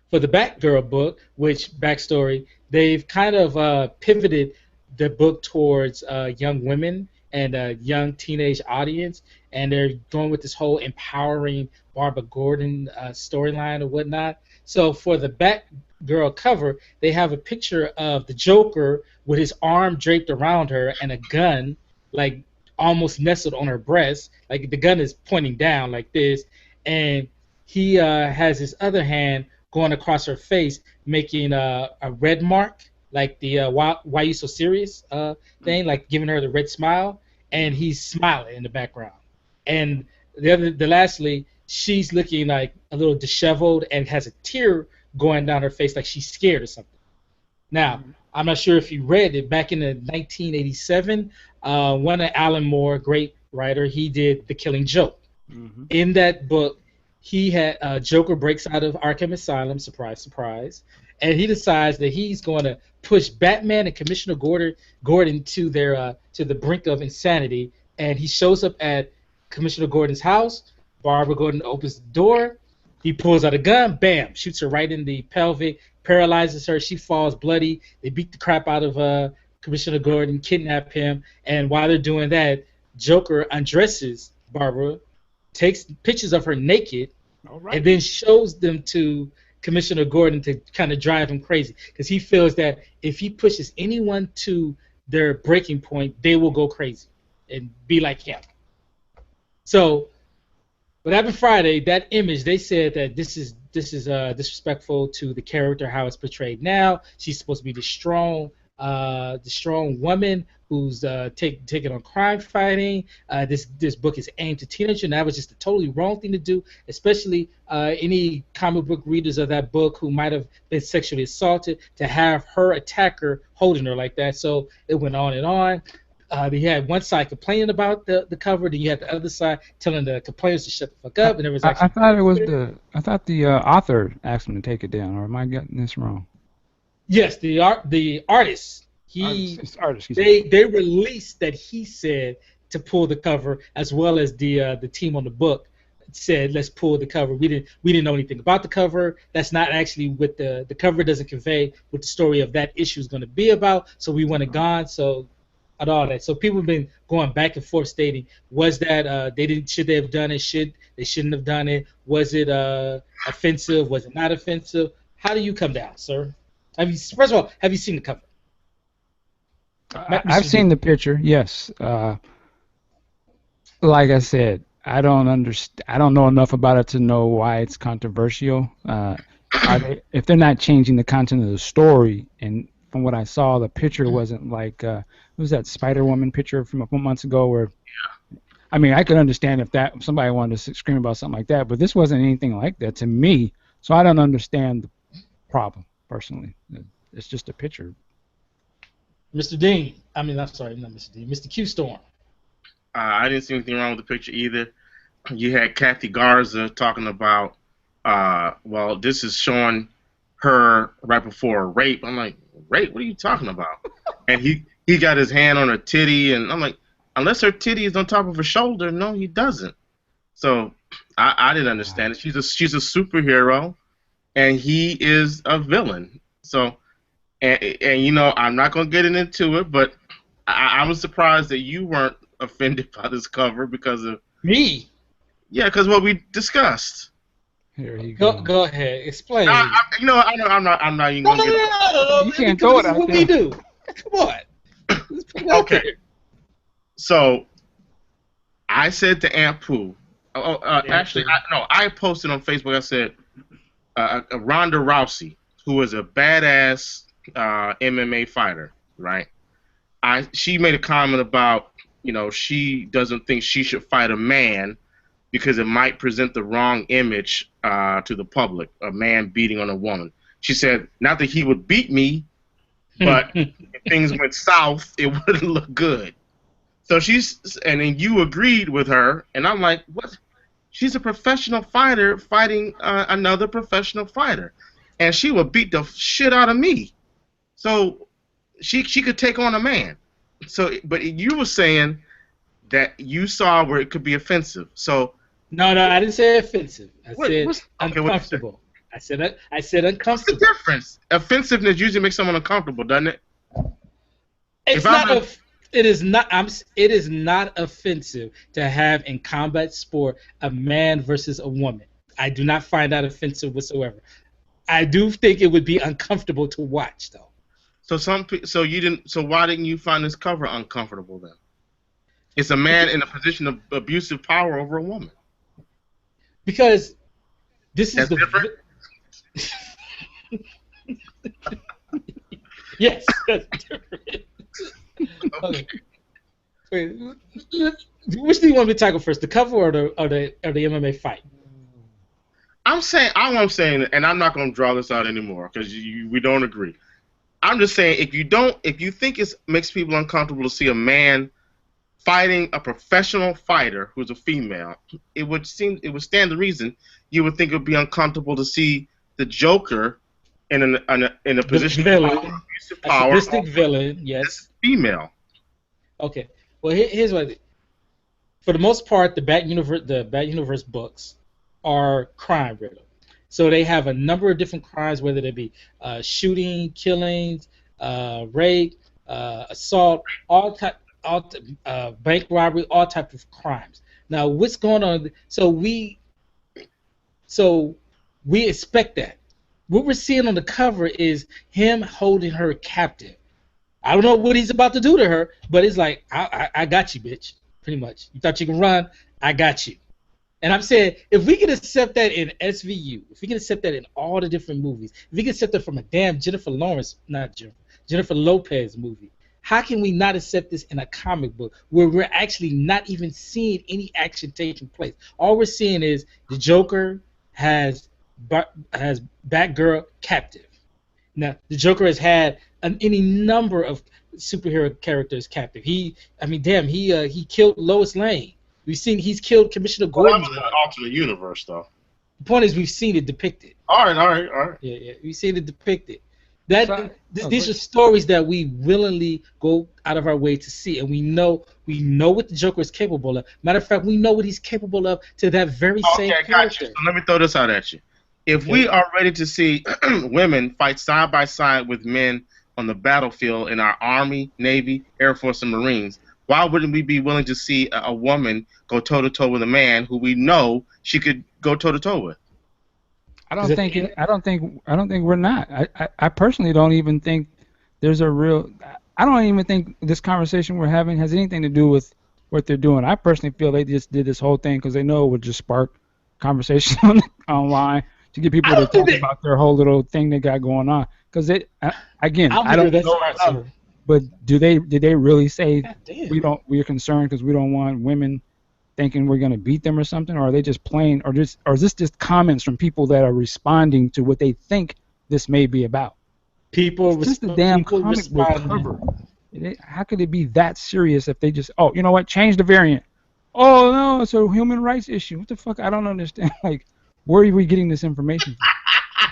Speaker 2: for the Batgirl book, which backstory, they've kind of pivoted the book towards young women and a young teenage audience, and they're going with this whole empowering Barbara Gordon storyline or whatnot. So for the Batgirl cover, they have a picture of the Joker with his arm draped around her and a gun, like almost nestled on her breast. Like the gun is pointing down like this, and he has his other hand going across her face, making a red mark, like the why you so serious thing, like giving her the red smile, and he's smiling in the background. And lastly, she's looking like a little disheveled and has a tear going down her face, like she's scared or something. Now, I'm not sure if you read it back in 1987. One of Alan Moore, great writer, he did The Killing Joke. Mm-hmm. In that book, he had Joker breaks out of Arkham Asylum, surprise, surprise, and he decides that he's going to push Batman and Commissioner Gordon to the brink of insanity. And he shows up at Commissioner Gordon's house. Barbara Gordon opens the door. He pulls out a gun. Bam! Shoots her right in the pelvic. Paralyzes her. She falls bloody. They beat the crap out of Commissioner Gordon, kidnap him. And while they're doing that, Joker undresses Barbara, takes pictures of her naked, and then shows them to Commissioner Gordon to kind of drive him crazy because he feels that if he pushes anyone to their breaking point, they will go crazy and be like him. So, what happened Friday? That image, they said that this is disrespectful to the character, how it's portrayed now. She's supposed to be the strong woman who's taking on crime fighting. This book is aimed to teenagers, and that was just a totally wrong thing to do, especially any comic book readers of that book who might have been sexually assaulted, to have her attacker holding her like that. So it went on and on. You had one side complaining about the cover, then you had the other side telling the complainers to shut the fuck up, and there was actually.
Speaker 3: I thought the author asked him to take it down, or am I getting this wrong?
Speaker 2: Yes, the artist. They released that he said to pull the cover, as well as the team on the book said let's pull the cover. We didn't know anything about the cover. That's not actually what the cover doesn't convey what the story of that issue is going to be about. So we want it gone. So. And all that. So people have been going back and forth stating, was that should they have done it? They shouldn't have done it? Was it offensive? Was it not offensive? How do you come down, sir? First of all, have you seen the cover?
Speaker 3: I've seen the picture. Yes. Like I said, I don't know enough about it to know why it's controversial. If they're not changing the content of the story, and from what I saw, the picture wasn't like what was that Spider-Woman picture from a few months ago? Where, I mean, I could understand if somebody wanted to scream about something like that, but this wasn't anything like that to me. So I don't understand the problem personally. It's just a picture.
Speaker 2: Mr. Dean, I'm sorry, not Mr. Dean, Mr. Q Storm.
Speaker 1: I didn't see anything wrong with the picture either. You had Kathy Garza talking about, well, this is showing her right before a rape. I'm like, rape? What are you talking about? And he got his hand on her titty, and I'm like, unless her titty is on top of her shoulder, no, he doesn't. So I didn't understand it. She's a superhero, and he is a villain. So, and you know, I'm not gonna get into it, but I was surprised that you weren't offended by this cover because of
Speaker 2: me.
Speaker 1: Yeah, because what we discussed.
Speaker 3: Here you go.
Speaker 2: Go ahead. Explain.
Speaker 1: I'm not even gonna get.
Speaker 2: No.
Speaker 3: You can't throw it out there.
Speaker 2: What we do? Come on.
Speaker 1: Okay. So, I said to Aunt Pooh. Actually, I posted on Facebook. I said, Ronda Rousey, who is a badass MMA fighter, right? She made a comment about, you know, she doesn't think she should fight a man because it might present the wrong image to the public, a man beating on a woman. She said, not that he would beat me, but if things went south, it wouldn't look good. So and then you agreed with her, and I'm like, what? She's a professional fighter fighting another professional fighter, and she would beat the shit out of me. So she could take on a man. So, but you were saying that you saw where it could be offensive. So
Speaker 2: no, I didn't say offensive. I said uncomfortable. I said uncomfortable.
Speaker 1: What's the difference? Offensiveness usually makes someone uncomfortable, doesn't it?
Speaker 2: It is not offensive to have in combat sport a man versus a woman. I do not find that offensive whatsoever. I do think it would be uncomfortable to watch, though. So why didn't you find this cover uncomfortable then? It's a man in a position of abusive power over a woman. Because this is
Speaker 1: different.
Speaker 2: Yes, that's different. Okay. Wait, which do you want me to tackle first, the cover or the MMA fight?
Speaker 1: I'm saying, and I'm not going to draw this out anymore because we don't agree. I'm just saying, if you think it makes people uncomfortable to see a man fighting a professional fighter who's a female, it would stand to reason you would think it would be uncomfortable to see the Joker in a position of abusive power.
Speaker 2: A sadistic villain, yes.
Speaker 1: Female.
Speaker 2: Okay. Well, here's what. For the most part, the Bat Universe books are crime riddled. So they have a number of different crimes, whether they be shooting, killings, rape, assault, bank robbery, all types of crimes. Now, what's going on? So we expect that. what we're seeing on the cover is him holding her captive. I don't know what he's about to do to her, but it's like, I got you, bitch, pretty much. You thought you can run? I got you. And I'm saying, if we can accept that in SVU, if we can accept that in all the different movies, if we can accept that from a damn Jennifer Lopez movie, how can we not accept this in a comic book where we're actually not even seeing any action taking place? All we're seeing is the Joker has Batgirl captive. Now, the Joker has had any number of superhero characters captive. He killed Lois Lane. We've seen he's killed Commissioner Gordon.
Speaker 1: That was an alternate universe, though.
Speaker 2: The point is, we've seen it depicted.
Speaker 1: All right.
Speaker 2: Yeah, we've seen it depicted. These are stories that we willingly go out of our way to see, and we know what the Joker is capable of. Matter of fact, we know what he's capable of to that very same character.
Speaker 1: Gotcha. So let me throw this out at you. If we are ready to see women fight side by side with men on the battlefield in our Army, Navy, Air Force, and Marines, why wouldn't we be willing to see a woman go toe-to-toe with a man who we know she could go toe-to-toe with?
Speaker 3: I don't think we're not. I personally don't even think there's a real. I don't even think this conversation we're having has anything to do with what they're doing. I personally feel they just did this whole thing because they know it would just spark conversation online to get people to talk about their whole little thing they got going on. Because I don't know. But did they really say we're concerned because we don't want women thinking we're going to beat them or something, or are they just playing, or is this just comments from people that are responding to what they think this may be about?
Speaker 2: It's
Speaker 3: just a damn comic book cover. How could it be that serious if they just, you know what, change the variant? Oh no, it's a human rights issue. What the fuck? I don't understand. Like, where are we getting this information from?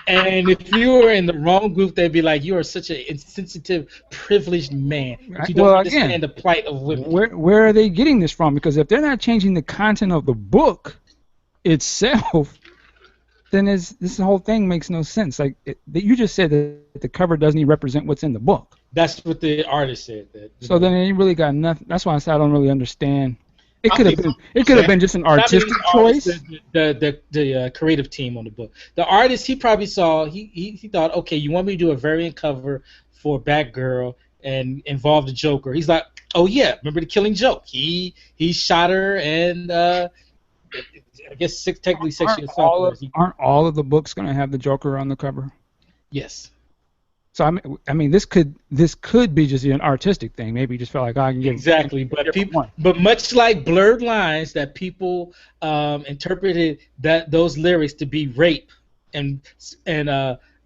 Speaker 2: And if you were in the wrong group, they'd be like, you are such an insensitive, privileged man. You don't understand the plight of women.
Speaker 3: Where are they getting this from? Because if they're not changing the content of the book itself, then this whole thing makes no sense. Like you just said that the cover doesn't even represent what's in the book.
Speaker 2: That's what the artist said.
Speaker 3: So then it really got nothing. That's why I said I don't really understand. It could have been just an artistic choice.
Speaker 2: The creative team on the book. The artist, he probably saw. He thought, okay, you want me to do a variant cover for Batgirl and involve the Joker? He's like, oh yeah, remember the Killing Joke? He shot her and I guess technically sexually assaulted her.
Speaker 3: Aren't all of the books going to have the Joker on the cover?
Speaker 2: Yes.
Speaker 3: So I mean, this could be just an artistic thing. Maybe you just felt like I can get
Speaker 2: exactly, but much like Blurred Lines, that people interpreted those lyrics to be rape and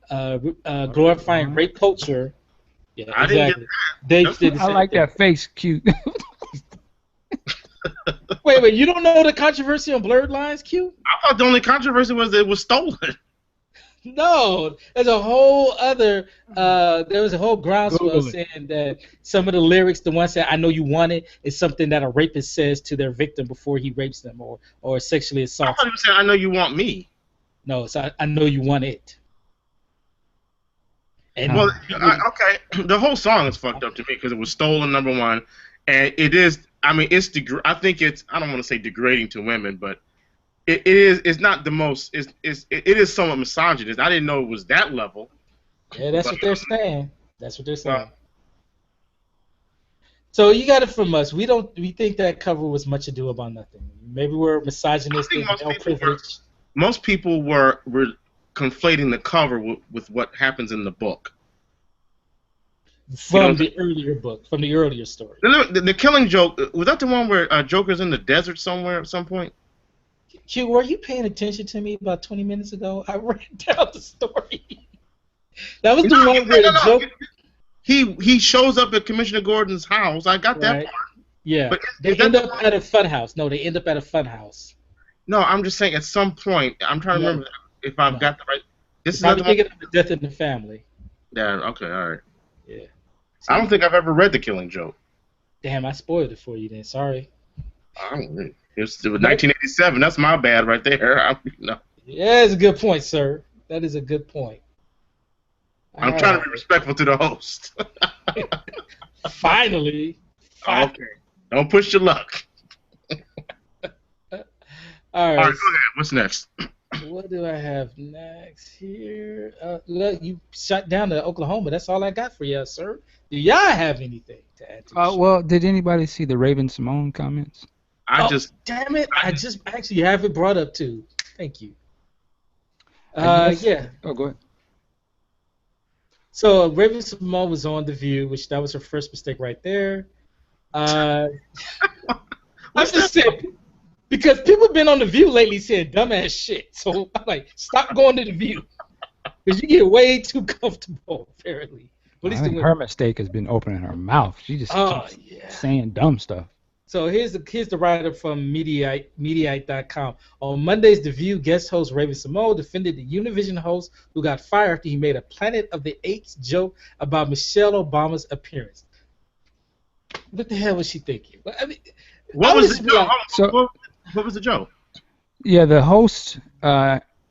Speaker 2: glorifying rape culture. Yeah,
Speaker 1: I
Speaker 2: exactly.
Speaker 1: Didn't get that.
Speaker 3: I like that face, cute.
Speaker 2: Wait, you don't know the controversy on Blurred Lines, Q?
Speaker 1: I thought the only controversy was that it was stolen.
Speaker 2: No, there's a whole other. There was a whole groundswell saying that some of the lyrics, the ones that I know you want it, is something that a rapist says to their victim before he rapes them or sexually assaults.
Speaker 1: I thought he was saying, "I know you want me."
Speaker 2: No, so I know you want it. And
Speaker 1: okay, the whole song is fucked up to me because it was stolen, number one, and it is. I mean, I think it's. I don't want to say degrading to women, but. It is. It's not the most. It is somewhat misogynist. I didn't know it was that level.
Speaker 2: Yeah, that's what they're saying. So you got it from us. We think that cover was Much Ado About Nothing. Maybe we're misogynistic, privileged.
Speaker 1: Most people were conflating the cover with what happens in the book.
Speaker 2: From the earlier story.
Speaker 1: The Killing Joke, was that the one where Joker's in the desert somewhere at some point?
Speaker 2: Q, were you paying attention to me about 20 minutes ago? I ran down the story. That was the one where the Joker...
Speaker 1: He shows up at Commissioner Gordon's house. I got that part.
Speaker 2: Yeah. But they end up at a funhouse. No, they end up at a funhouse.
Speaker 1: No, I'm just saying at some point, I'm trying to remember if I've got the right... This is
Speaker 2: probably thinking of The Death in the Family.
Speaker 1: Yeah, okay, all right.
Speaker 2: Yeah.
Speaker 1: I don't think I've ever read The Killing Joke.
Speaker 2: Damn, I spoiled it for you then. Sorry.
Speaker 1: I don't know. It was 1987. That's my bad right there.
Speaker 2: Yeah, it's a good point, sir. That is a good point.
Speaker 1: I'm trying to be respectful to the host.
Speaker 2: Finally.
Speaker 1: Okay. Don't push your luck.
Speaker 2: All right, go
Speaker 1: ahead. What's next?
Speaker 2: What do I have next here? Look, you shut down the Oklahoma. That's all I got for you, sir. Do y'all have anything to add to the show?
Speaker 3: Well, did anybody see the Raven Simone comments?
Speaker 1: I
Speaker 2: Oh,
Speaker 1: just
Speaker 2: damn it! I just actually have it brought up too. Thank you.
Speaker 3: I guess-
Speaker 2: Yeah.
Speaker 3: Oh, go ahead.
Speaker 2: So Raven Simone was on The View, which that was her first mistake right there. I'm just saying, because people have been on The View lately saying dumbass shit. So I'm like, stop going to The View. Because you get way too comfortable, apparently. At
Speaker 3: I
Speaker 2: least
Speaker 3: think her mistake has been opening her mouth. She just keeps saying dumb stuff.
Speaker 2: So here's the write-up from Mediaite.com. On Mondays, The View guest host Raven Simone defended the Univision host who got fired after he made a Planet of the Apes joke about Michelle Obama's appearance. What the hell was she thinking? I mean,
Speaker 1: what was the joke?
Speaker 3: So-
Speaker 1: What was the joke?
Speaker 3: Yeah, the host,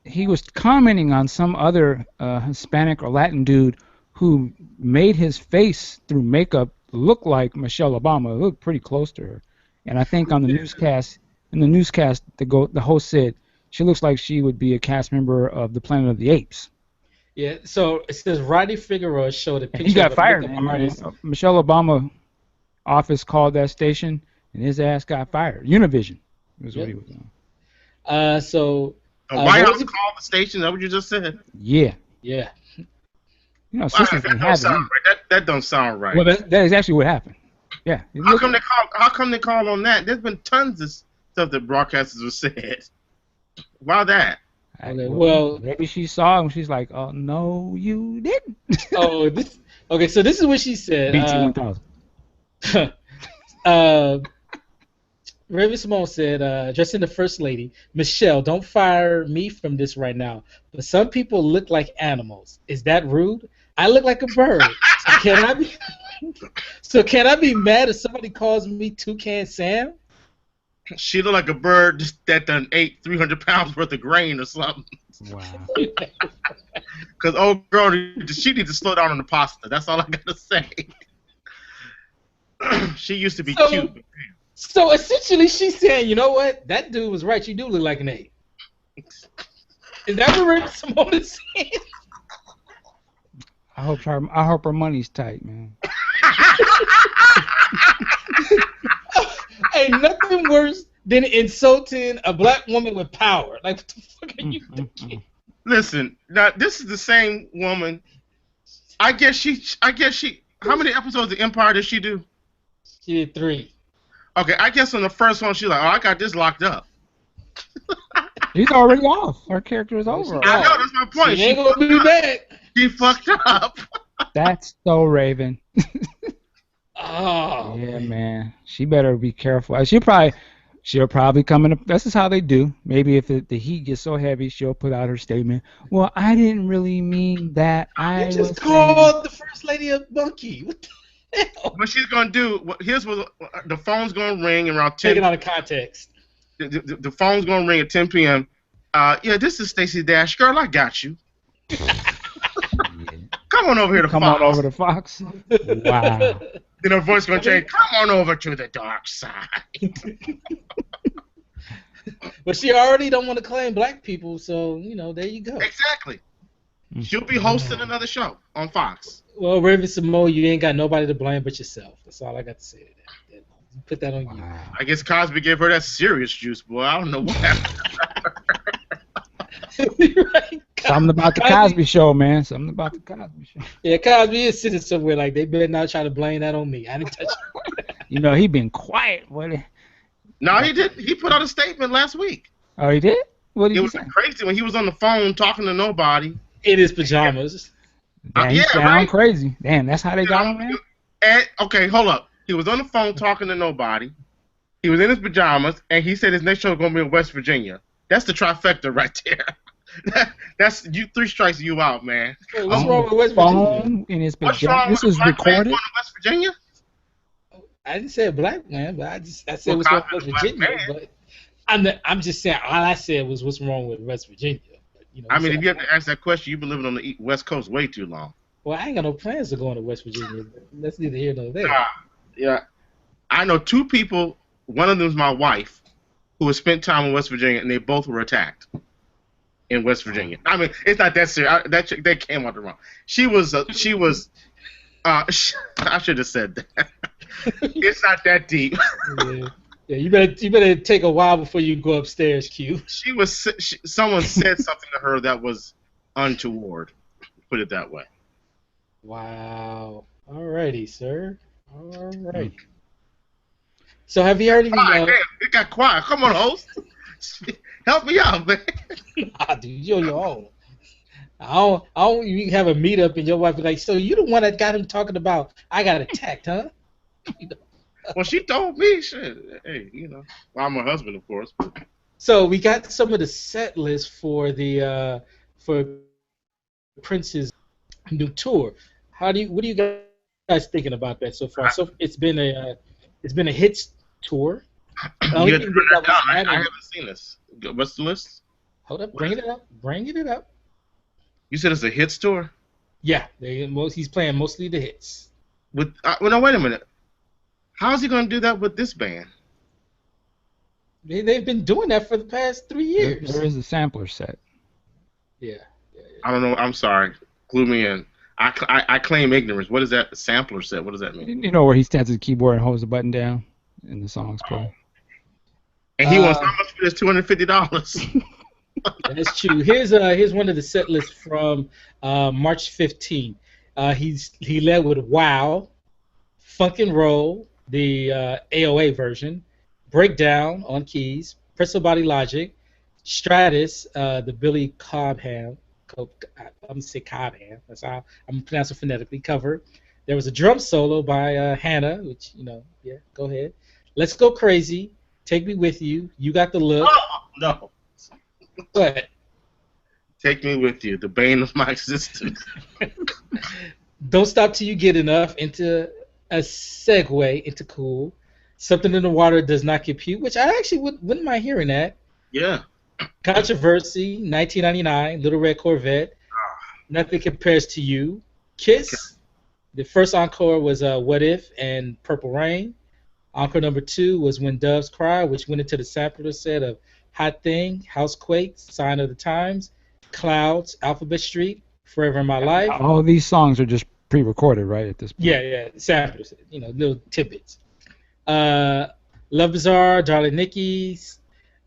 Speaker 3: he was commenting on some other Hispanic or Latin dude who made his face through makeup look like Michelle Obama. It looked pretty close to her. And I think on the newscast, the host said she looks like she would be a cast member of the Planet of the Apes.
Speaker 2: Yeah, so it says Roddy Figueroa showed a picture.
Speaker 3: And he got
Speaker 2: of a
Speaker 3: fired.
Speaker 2: makeup artist.
Speaker 3: Michelle Obama office called that station, and his ass got fired. Univision was what he was on.
Speaker 2: So
Speaker 1: The White
Speaker 2: what
Speaker 1: House
Speaker 2: was it?
Speaker 1: called the station. Is that what you just said?
Speaker 3: Yeah.
Speaker 2: Yeah.
Speaker 3: You know,
Speaker 1: Wow,
Speaker 3: sisters
Speaker 1: that
Speaker 3: can
Speaker 1: don't
Speaker 3: have
Speaker 1: sound
Speaker 3: it.
Speaker 1: right. That don't sound right.
Speaker 3: Well, that is actually what happened. Yeah.
Speaker 1: How come they call on that? There's been tons of stuff that broadcasters have said. Why that?
Speaker 2: Well,
Speaker 3: maybe she saw him. She's like, "Oh no, you didn't."
Speaker 2: Okay. So this is what she said.
Speaker 3: BT 1000.
Speaker 2: Raven Simone said, addressing the First Lady, Michelle, don't fire me from this right now. But some people look like animals. Is that rude? I look like a bird. So can I be mad if somebody calls me Toucan Sam?
Speaker 1: She looked like a bird that done ate 300 pounds worth of grain or something.
Speaker 3: Wow.
Speaker 1: Because old girl, she needs to slow down on the pasta. That's all I gotta say. She used to be cute.
Speaker 2: So essentially, she's saying, you know what? That dude was right. You do look like an ape. Is that what Raven Simone is saying?
Speaker 3: I hope her money's tight, man.
Speaker 2: Ain't nothing worse than insulting a black woman with power. Like, what the fuck are you thinking?
Speaker 1: Listen, now this is the same woman. I guess she. How many episodes of Empire did she do?
Speaker 2: She did 3.
Speaker 1: Okay, I guess on the first one she's like, "Oh, I got this locked up."
Speaker 3: She's already off. Her character is over.
Speaker 1: I know, that's my point.
Speaker 2: She ain't gonna be back.
Speaker 1: She fucked up.
Speaker 3: That's so Raven.
Speaker 2: Oh.
Speaker 3: Yeah, man. She better be careful. She'll probably come in. This is how they do. Maybe if the heat gets so heavy, she'll put out her statement. Well, I didn't really mean that. I
Speaker 2: You just
Speaker 3: was
Speaker 2: called the First Lady a monkey. What the hell?
Speaker 1: What she's gonna do? Here's what the phone's gonna ring around 10.
Speaker 2: Take it out of context.
Speaker 1: The phone's gonna ring at 10 p.m. Yeah, this is Stacey Dash. Girl, I got you. Come on over here to
Speaker 3: Come
Speaker 1: Fox.
Speaker 3: on over to Fox. Wow.
Speaker 1: Then her voice gonna change. Come on over to the dark side.
Speaker 2: But she already don't want to claim black people, so there you go.
Speaker 1: Exactly. She'll be hosting another show on Fox.
Speaker 2: Well, Raven Simone, you ain't got nobody to blame but yourself. That's all I got to say to that. Put that on you.
Speaker 1: I guess Cosby gave her that serious juice, boy. I don't know what happened.
Speaker 2: Right.
Speaker 3: Something about the Cosby Show, man. Something about the Cosby Show.
Speaker 2: Yeah, Cosby is sitting somewhere like they better not try to blame that on me. I didn't touch it.
Speaker 3: He been quiet.
Speaker 1: No, he did. He put out a statement last week.
Speaker 3: Oh, he did? What did
Speaker 1: It
Speaker 3: he
Speaker 1: was
Speaker 3: say?
Speaker 1: crazy when he was on the phone talking to nobody.
Speaker 2: In his pajamas.
Speaker 3: Damn, he
Speaker 1: yeah,
Speaker 3: sound
Speaker 1: right?
Speaker 3: crazy. Damn, that's how they got him, man?
Speaker 1: And, okay, hold up. He was on the phone talking to nobody. He was in his pajamas, and he said his next show is going to be in West Virginia. That's the trifecta right there. That's you. 3 strikes, you out, man.
Speaker 2: Wait, what's wrong with West Virginia?
Speaker 3: Phone in his
Speaker 1: What's wrong
Speaker 3: pajamas. This
Speaker 1: with
Speaker 3: was
Speaker 1: a black man
Speaker 3: recorded.
Speaker 1: going to West Virginia?
Speaker 2: I didn't say a black man, but I said
Speaker 1: Well,
Speaker 2: what's wrong
Speaker 1: Cosby's
Speaker 2: with
Speaker 1: a black
Speaker 2: Virginia. But I'm just saying all I said was what's wrong with West Virginia. But,
Speaker 1: I mean, if you have to ask that question, you've been living on the West Coast way too long.
Speaker 2: Well, I ain't got no plans of going to West Virginia. But that's neither here nor there.
Speaker 1: Yeah. I know 2 people. One of them is my wife, who has spent time in West Virginia, and they both were attacked. in West Virginia. I mean, it's not that serious. That came out the wrong. She was. I should have said that. It's not that deep.
Speaker 2: Yeah. You better take a while before you go upstairs, Q.
Speaker 1: Someone said something to her that was untoward. Put it that way.
Speaker 2: Wow. Alrighty, sir. Alrighty. So have you heard any?
Speaker 1: Damn, it got quiet. Come on, host. Help me out, man.
Speaker 2: Nah, dude, you're on your own. I don't. You have a meetup and your wife be like, "So you the one that got him talking about I got attacked, huh?"
Speaker 1: Well, she told me, shit. Hey, well, I'm her husband, of course. But...
Speaker 2: So we got some of the set list for the for Prince's new tour. What are you guys thinking about that so far? So it's been a hits tour.
Speaker 1: I haven't seen this. What's the list?
Speaker 2: Hold up, bringing it up.
Speaker 1: You said it's a hits tour?
Speaker 2: Yeah, he's playing mostly the hits.
Speaker 1: With no, wait a minute. How is he going to do that with this band?
Speaker 2: They've been doing that for the past 3 years.
Speaker 3: There is a sampler set.
Speaker 2: Yeah.
Speaker 1: I don't know. I'm sorry. Clue me in. I claim ignorance. What is that sampler set? What does that mean?
Speaker 3: You know where he stands at the keyboard and holds the button down and the songs play.
Speaker 1: And he wants how much for this? $250.
Speaker 2: That's true. Here's one of the set lists from March 15th. He led with Wow, Funk and Roll, the AOA version, Breakdown on keys, Presto Body Logic, Stratus, the Billy Cobham. I'm gonna say Cobham. That's how I'm pronouncing phonetically. Cover. There was a drum solo by Hannah, which yeah. Go ahead. Let's Go Crazy. Take Me With You. You Got the Look.
Speaker 1: Oh, no.
Speaker 2: What?
Speaker 1: Take Me With You, the bane of my existence.
Speaker 2: Don't Stop Till You Get Enough, into a segue into Cool. Something in the Water Does Not Compute, which I actually wouldn't mind hearing that.
Speaker 1: Yeah.
Speaker 2: Controversy, 1999, Little Red Corvette. Nothing Compares to You. Kiss. The first encore was What If and Purple Rain. Encore number 2 was When Doves Cry, which went into the sampler set of Hot Thing, Housequake, Sign of the Times, Clouds, Alphabet Street, Forever in My Life.
Speaker 3: All these songs are just pre-recorded, right, at this point?
Speaker 2: Yeah, samplers, little tidbits. Love Bizarre, Darling Nikki,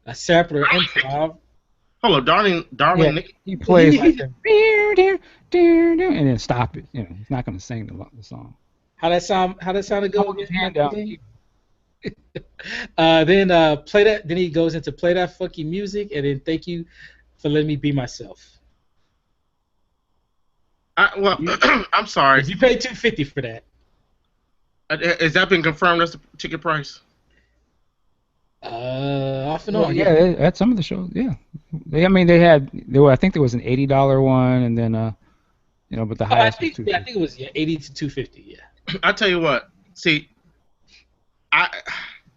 Speaker 2: a sampler improv.
Speaker 1: Hello, Darling Nikki.
Speaker 3: He plays like and then stop it. He's not going to sing the song.
Speaker 2: How that sound go?
Speaker 3: Hold his hand down.
Speaker 2: Then play that. Then he goes into Play That Funky Music, and then Thank You for Letting Me Be Myself.
Speaker 1: I'm sorry.
Speaker 2: If you pay $250 for that,
Speaker 1: has that been confirmed? That's the ticket price.
Speaker 2: Off and on.
Speaker 3: Yeah, at some of the shows. Yeah, I think there was an $80 one, and then but the highest was $250.
Speaker 2: I think it was $80 to $250. Yeah.
Speaker 1: I tell you what. See,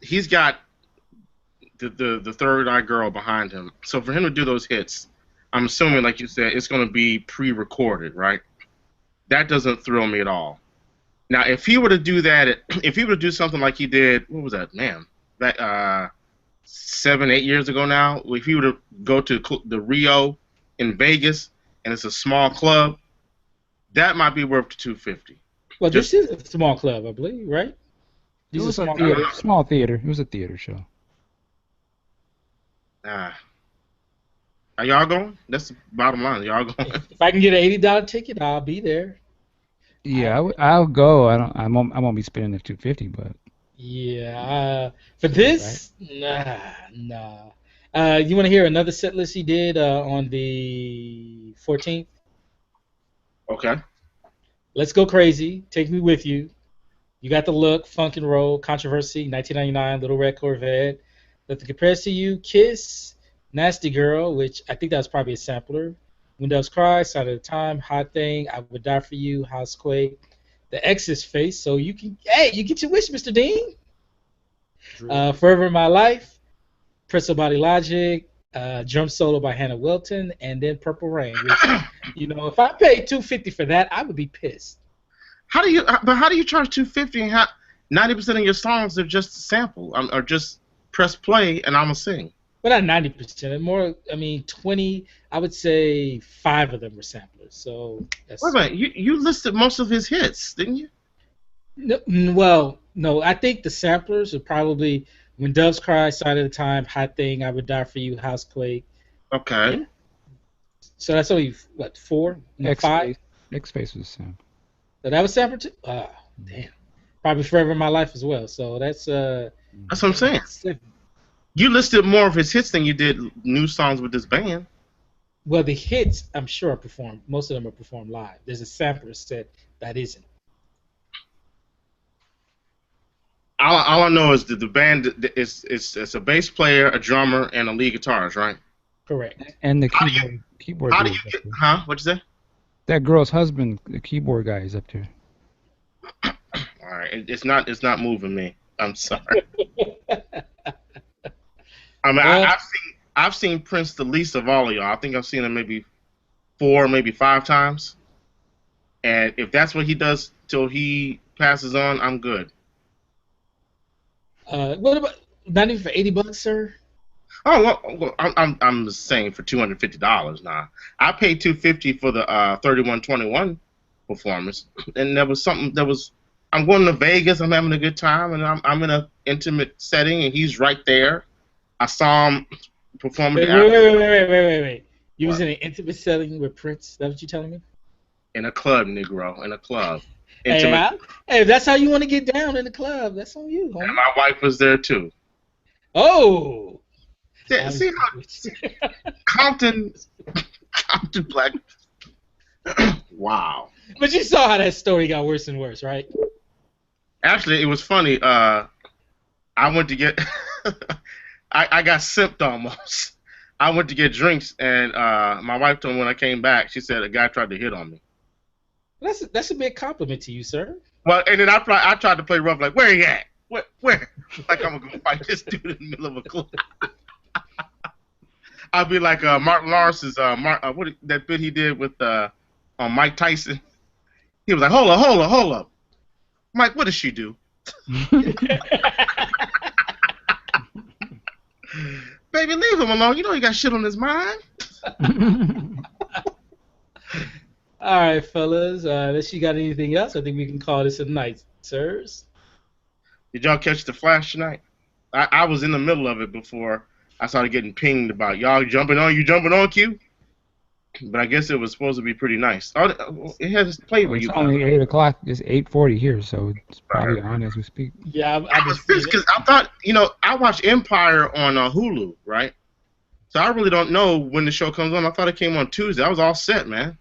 Speaker 1: he's got the third eye girl behind him. So for him to do those hits, I'm assuming, like you said, it's going to be pre-recorded, right? That doesn't thrill me at all. Now, if he were to do that, if he were to do something like he did, what was that, man? Back 7-8 years ago now, if he were to go to the Rio in Vegas and it's a small club, that might be worth $250.
Speaker 2: Well, this is a small club, I believe, right?
Speaker 3: It was a small theater. It was a theater show.
Speaker 1: Are y'all going? That's the bottom line. Y'all going?
Speaker 2: If I can get an $80 ticket, I'll be there.
Speaker 3: Yeah, I'll go. I won't be spending the $250, but.
Speaker 2: Yeah. For this, nah. You want to hear another set list he did on the 14th?
Speaker 1: Okay.
Speaker 2: Let's Go Crazy. Take Me With You. You Got the Look, Funk and Roll, Controversy, 1999, Little Red Corvette, Nothing Compares to You, Kiss, Nasty Girl, which I think that was probably a sampler, When Doves Cry, Sign of the Time, Hot Thing, I Would Die For You, Housequake, The Ex's Face, so you get your wish, Mr. Dean. Forever in My Life, Presto Body Logic, Drum Solo by Hannah Wilton, and then Purple Rain, which, if I paid $250 for that, I would be pissed.
Speaker 1: How do you charge $250 and 90% of your songs are just a sample, or just press play and I'm gonna sing?
Speaker 2: But not 90%. More, I mean, 20. I would say 5 of them were samplers. So
Speaker 1: Wait
Speaker 2: that's
Speaker 1: a minute, you listed most of his hits, didn't you?
Speaker 2: no, well, no. I think the samplers are probably "When Doves Cry," "Side of the Time," "Hot Thing," "I Would Die for You," "Housequake."
Speaker 1: Okay.
Speaker 2: Yeah. So that's only what 4, no, 5.
Speaker 3: X-Face was Sam.
Speaker 2: So that was sample too. Ah, damn. Probably "Forever in My Life" as well. So that's
Speaker 1: That's what I'm saying.
Speaker 2: 7.
Speaker 1: You listed more of his hits than you did new songs with this band.
Speaker 2: Well, the hits, I'm sure, are performed. Most of them are performed live. There's a sampler set that isn't.
Speaker 1: All I know is that the band it's a bass player, a drummer, and a lead guitarist, right?
Speaker 2: Correct.
Speaker 3: And the keyboard
Speaker 1: How do
Speaker 3: dude
Speaker 1: you
Speaker 3: is up
Speaker 1: get?
Speaker 3: there.
Speaker 1: Huh? What'd you say?
Speaker 3: That girl's husband, the keyboard guy, is up there.
Speaker 1: All right, it's not moving me. I'm sorry. I mean,
Speaker 2: Well,
Speaker 1: I've seen Prince the least of all of y'all. I think I've seen him maybe 4, maybe 5 times. And if that's what he does till he passes on, I'm good.
Speaker 2: what about not even for $80, sir?
Speaker 1: Oh well, I'm just saying for $250 now. I paid $250 for the 3121 performance, and there was something that was. I'm going to Vegas. I'm having a good time, and I'm in an intimate setting, and he's right there. I saw him perform.
Speaker 2: Wait. You was
Speaker 1: What?
Speaker 2: in an intimate setting with Prince. Is that what you telling me?
Speaker 1: In a club, Negro, in a club.
Speaker 2: Hey,
Speaker 1: Intimate.
Speaker 2: hey, if that's how you want to get down in the club, that's on you,
Speaker 1: And
Speaker 2: homie.
Speaker 1: my wife was there too.
Speaker 2: Oh.
Speaker 1: Yeah, see how Compton Black. Wow.
Speaker 2: But you saw how that story got worse and worse, right?
Speaker 1: Actually, it was funny. I went to get. I got simped almost. I went to get drinks, and my wife told me when I came back, she said a guy tried to hit on me.
Speaker 2: That's a big compliment to you, sir.
Speaker 1: Well, and then I tried to play rough, like, where he at? Where? Like I'm gonna go fight this dude in the middle of a club. I'd be like Mark Lawrence's that bit he did with on Mike Tyson. He was like, hold up. Mike, what does she do? Baby, leave him alone. You know he got shit on his mind.
Speaker 2: All right, fellas. Unless you got anything else, I think we can call this a night, sirs.
Speaker 1: Did y'all catch the Flash tonight? I was in the middle of it before I started getting pinged about y'all jumping on Q. But I guess it was supposed to be pretty nice. Oh, it has played with
Speaker 3: It's
Speaker 1: you.
Speaker 3: only 8 o'clock. It's 8:40 here, so it's probably on as we speak.
Speaker 2: Yeah,
Speaker 1: I was pissed because I thought, I watch Empire on Hulu, right? So I really don't know when the show comes on. I thought it came on Tuesday. I was all set, man.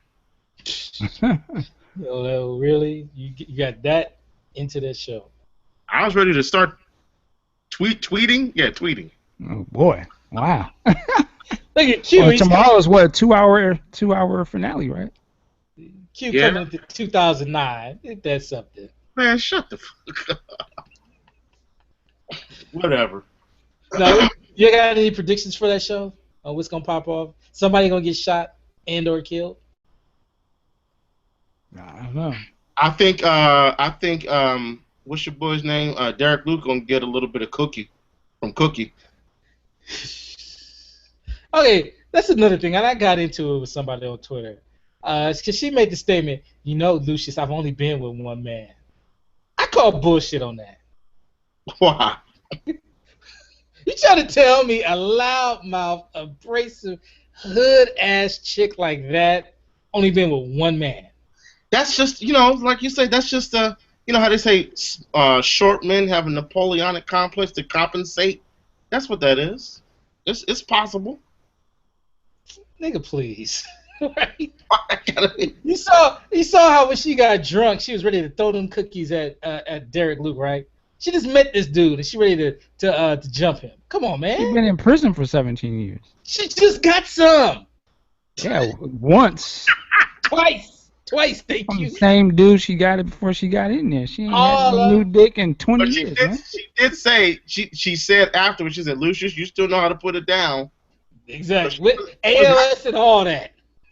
Speaker 2: Oh, really? You got that into that show?
Speaker 1: I was ready to start tweeting. Yeah, tweeting.
Speaker 3: Oh boy! Wow.
Speaker 2: Look at Q.
Speaker 3: Well, tomorrow's what? 2-hour finale, right?
Speaker 2: Q
Speaker 1: Yeah.
Speaker 2: coming into 2009. Ain't that something?
Speaker 1: Man, shut the fuck up. Whatever.
Speaker 2: No, you got any predictions for that show? On what's gonna pop off? Somebody gonna get shot and or killed?
Speaker 3: I don't know.
Speaker 1: I think what's your boy's name? Derek Luke gonna get a little bit of Cookie from Cookie.
Speaker 2: Okay, that's another thing. And I got into it with somebody on Twitter. Because she made the statement, Lucius, I've only been with one man. I call bullshit on that.
Speaker 1: Why?
Speaker 2: You trying to tell me a loudmouth, abrasive, hood-ass chick like that only been with one man?
Speaker 1: That's just, like you say, that's just how they say short men have a Napoleonic complex to compensate. That's what that is. It's possible.
Speaker 2: Nigga, please. Right? You saw how when she got drunk, she was ready to throw them cookies at Derek Luke, right? She just met this dude and she ready to jump him. Come on, man.
Speaker 3: She's been in prison for 17 years.
Speaker 2: She just got some.
Speaker 3: Yeah, once.
Speaker 2: Twice, thank
Speaker 3: From
Speaker 2: you.
Speaker 3: the same dude she got it before she got in there. She ain't had no new dick in 20
Speaker 1: But
Speaker 3: years, man.
Speaker 1: she did say, she said afterwards, she said, Lucius, you still know how to put it down.
Speaker 2: Exactly. With ALS and all that.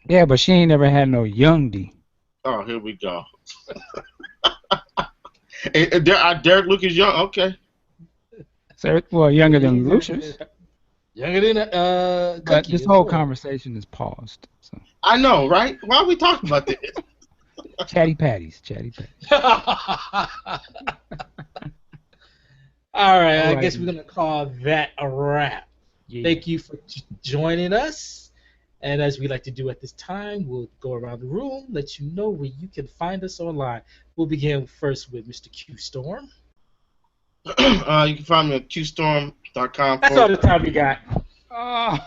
Speaker 3: Yeah, but she ain't never had no young D.
Speaker 1: Oh, here we go. Derek Luke is young. Okay.
Speaker 3: So, well, younger than Lucius.
Speaker 2: Younger than
Speaker 3: But
Speaker 2: Cookie.
Speaker 3: this
Speaker 2: as
Speaker 3: whole
Speaker 2: well.
Speaker 3: conversation is paused. So
Speaker 1: I know, right? Why are we talking about this?
Speaker 3: chatty patties, chatty patties.
Speaker 2: All right, I
Speaker 3: All
Speaker 2: guess
Speaker 3: right.
Speaker 2: we're gonna call that a wrap.
Speaker 3: Yeah.
Speaker 2: Thank you for joining us. And as we like to do at this time, we'll go around the room, let you know where you can find us online. We'll begin first with Mr. Q Storm.
Speaker 1: You can find me at qstorm.com.
Speaker 2: That's all the time we got.
Speaker 3: Oh,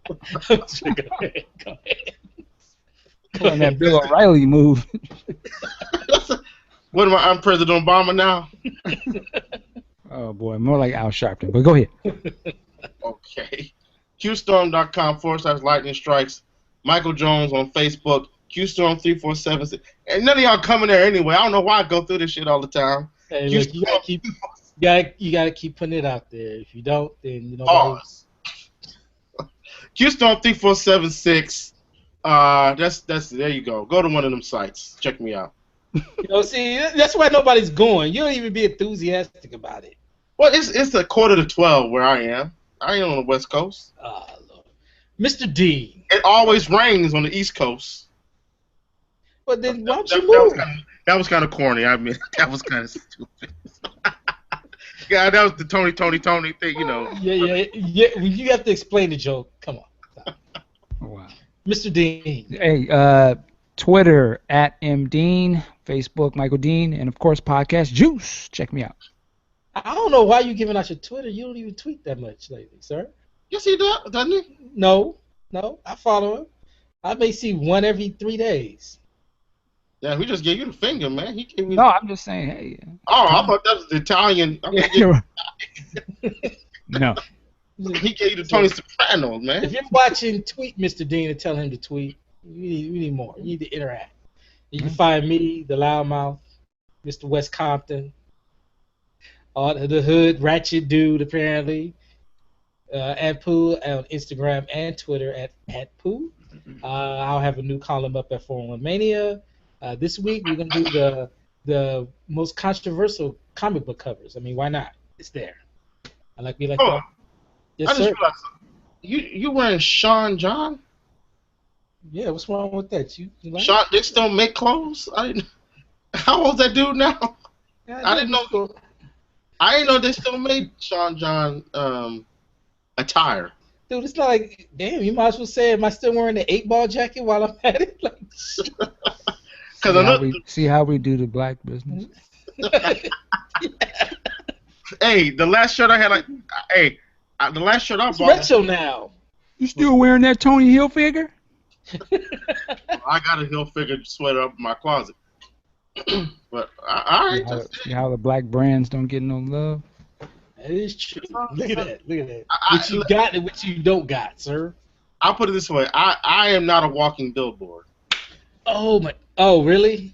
Speaker 2: Go ahead. Go ahead.
Speaker 3: pulling that Bill O'Reilly move.
Speaker 1: What am I? I'm President Obama now?
Speaker 3: Oh boy, more like Al Sharpton. But go ahead.
Speaker 1: Okay. qstorm.com/lightning strikes. Michael Jones on Facebook. qstorm3476. And none of y'all coming there anyway. I don't know why I go through this shit all the time.
Speaker 2: Hey, look, you gotta keep putting it out there. If you don't, then you know.
Speaker 1: Pause. qstorm3476. That's there you go. Go to one of them sites. Check me out.
Speaker 2: See, that's why nobody's going. You don't even be enthusiastic about it.
Speaker 1: Well, it's 11:45 where I am. I ain't on the West Coast.
Speaker 2: Lord. Mr. D.
Speaker 1: It always rains on the East Coast.
Speaker 2: But then why don't you move?
Speaker 1: That was kind of corny. I mean, that was kind of stupid. Yeah, that was the Tony thing, you know.
Speaker 2: Yeah. You have to explain the joke. Come on.
Speaker 3: Oh, wow.
Speaker 2: Mr. Dean.
Speaker 3: Hey, Twitter @mdean, Facebook Michael Dean, and of course PodcastJuice. Check me out.
Speaker 2: I don't know why you giving out your Twitter. You don't even tweet that much lately, sir.
Speaker 1: Yes, he does, doesn't he?
Speaker 2: No. I follow him. I may see one every 3 days.
Speaker 1: Yeah, we just gave you the finger, man. He gave me.
Speaker 3: No, I'm just saying, hey.
Speaker 1: Oh, I thought that was the Italian.
Speaker 3: No.
Speaker 1: He gave you the Tony Soprano, man.
Speaker 2: If you're watching, tweet Mr. Dean and tell him to tweet. We need more. You need to interact. You can find me, the Loudmouth, Mr. West Compton, the Hood Ratchet Dude, apparently, at Pooh on Instagram and Twitter at Pooh. I'll have a new column up at 401 Mania. This week we're gonna do the most controversial comic book covers. I mean, why not? It's there. I like that. Yes,
Speaker 1: I just
Speaker 2: sir.
Speaker 1: realized you wearing Sean John?
Speaker 2: Yeah, what's wrong with that? You like
Speaker 1: Sean Dix don't make clothes? I didn't. How old's that dude now? I didn't know. I didn't know they still made Sean John attire.
Speaker 2: Dude, it's not like, damn, you might as well say, am I still wearing the 8-ball jacket while I'm at it? Like,
Speaker 3: See how we do the black business?
Speaker 1: Hey, the last shirt I had, the last shirt I
Speaker 2: it's
Speaker 1: bought.
Speaker 2: retro now.
Speaker 3: You still wearing that Tony Hilfiger?
Speaker 1: I got a Hilfiger sweater up in my closet. But all right.
Speaker 3: See how the black brands don't get no love?
Speaker 2: That is true. Look at that. What you got and what you don't got, sir.
Speaker 1: I'll put it this way. I am not a walking billboard.
Speaker 2: Oh, really?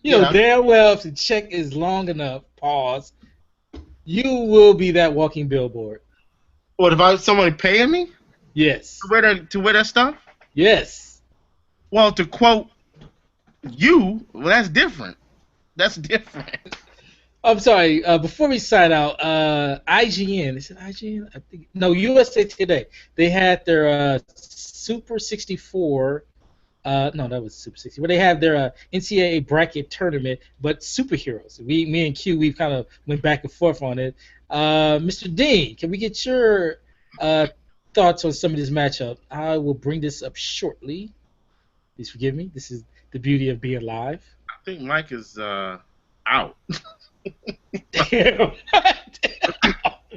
Speaker 2: You know damn well if the check is long enough, pause, you will be that walking billboard.
Speaker 1: What, if somebody paying me?
Speaker 2: Yes.
Speaker 1: To wear that stuff?
Speaker 2: Yes.
Speaker 1: Well, to quote you, well, that's different. That's different.
Speaker 2: I'm sorry. Before we sign out, IGN. Is it IGN? I think no. USA Today. They had their Super 64. No, that was Super 60. Where they have their NCAA bracket tournament, but superheroes. Me and Q, we've kind of went back and forth on it. Mr. Dean, can we get your thoughts on some of this matchup? I will bring this up shortly. Please forgive me. This is the beauty of being live.
Speaker 1: I think Mike is out.
Speaker 2: Damn.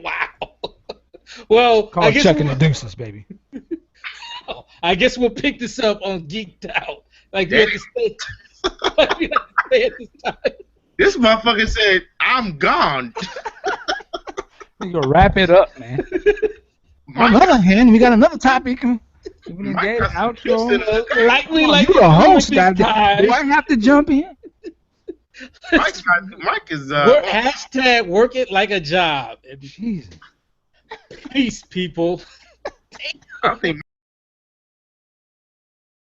Speaker 2: Wow. Well,
Speaker 3: Call checking the deuces, baby.
Speaker 2: I guess we'll pick this up on Geeked Out. Like we have to stay at this time.
Speaker 1: This motherfucker said, I'm gone.
Speaker 3: We gonna wrap it up, man. On the other hand, we got another topic. Outro.
Speaker 2: Like we
Speaker 3: you
Speaker 2: like
Speaker 3: the host,
Speaker 2: do
Speaker 3: I have to jump in?
Speaker 1: Mike is
Speaker 2: hashtag work it like a job.
Speaker 3: Jesus.
Speaker 2: Peace, people.
Speaker 1: I think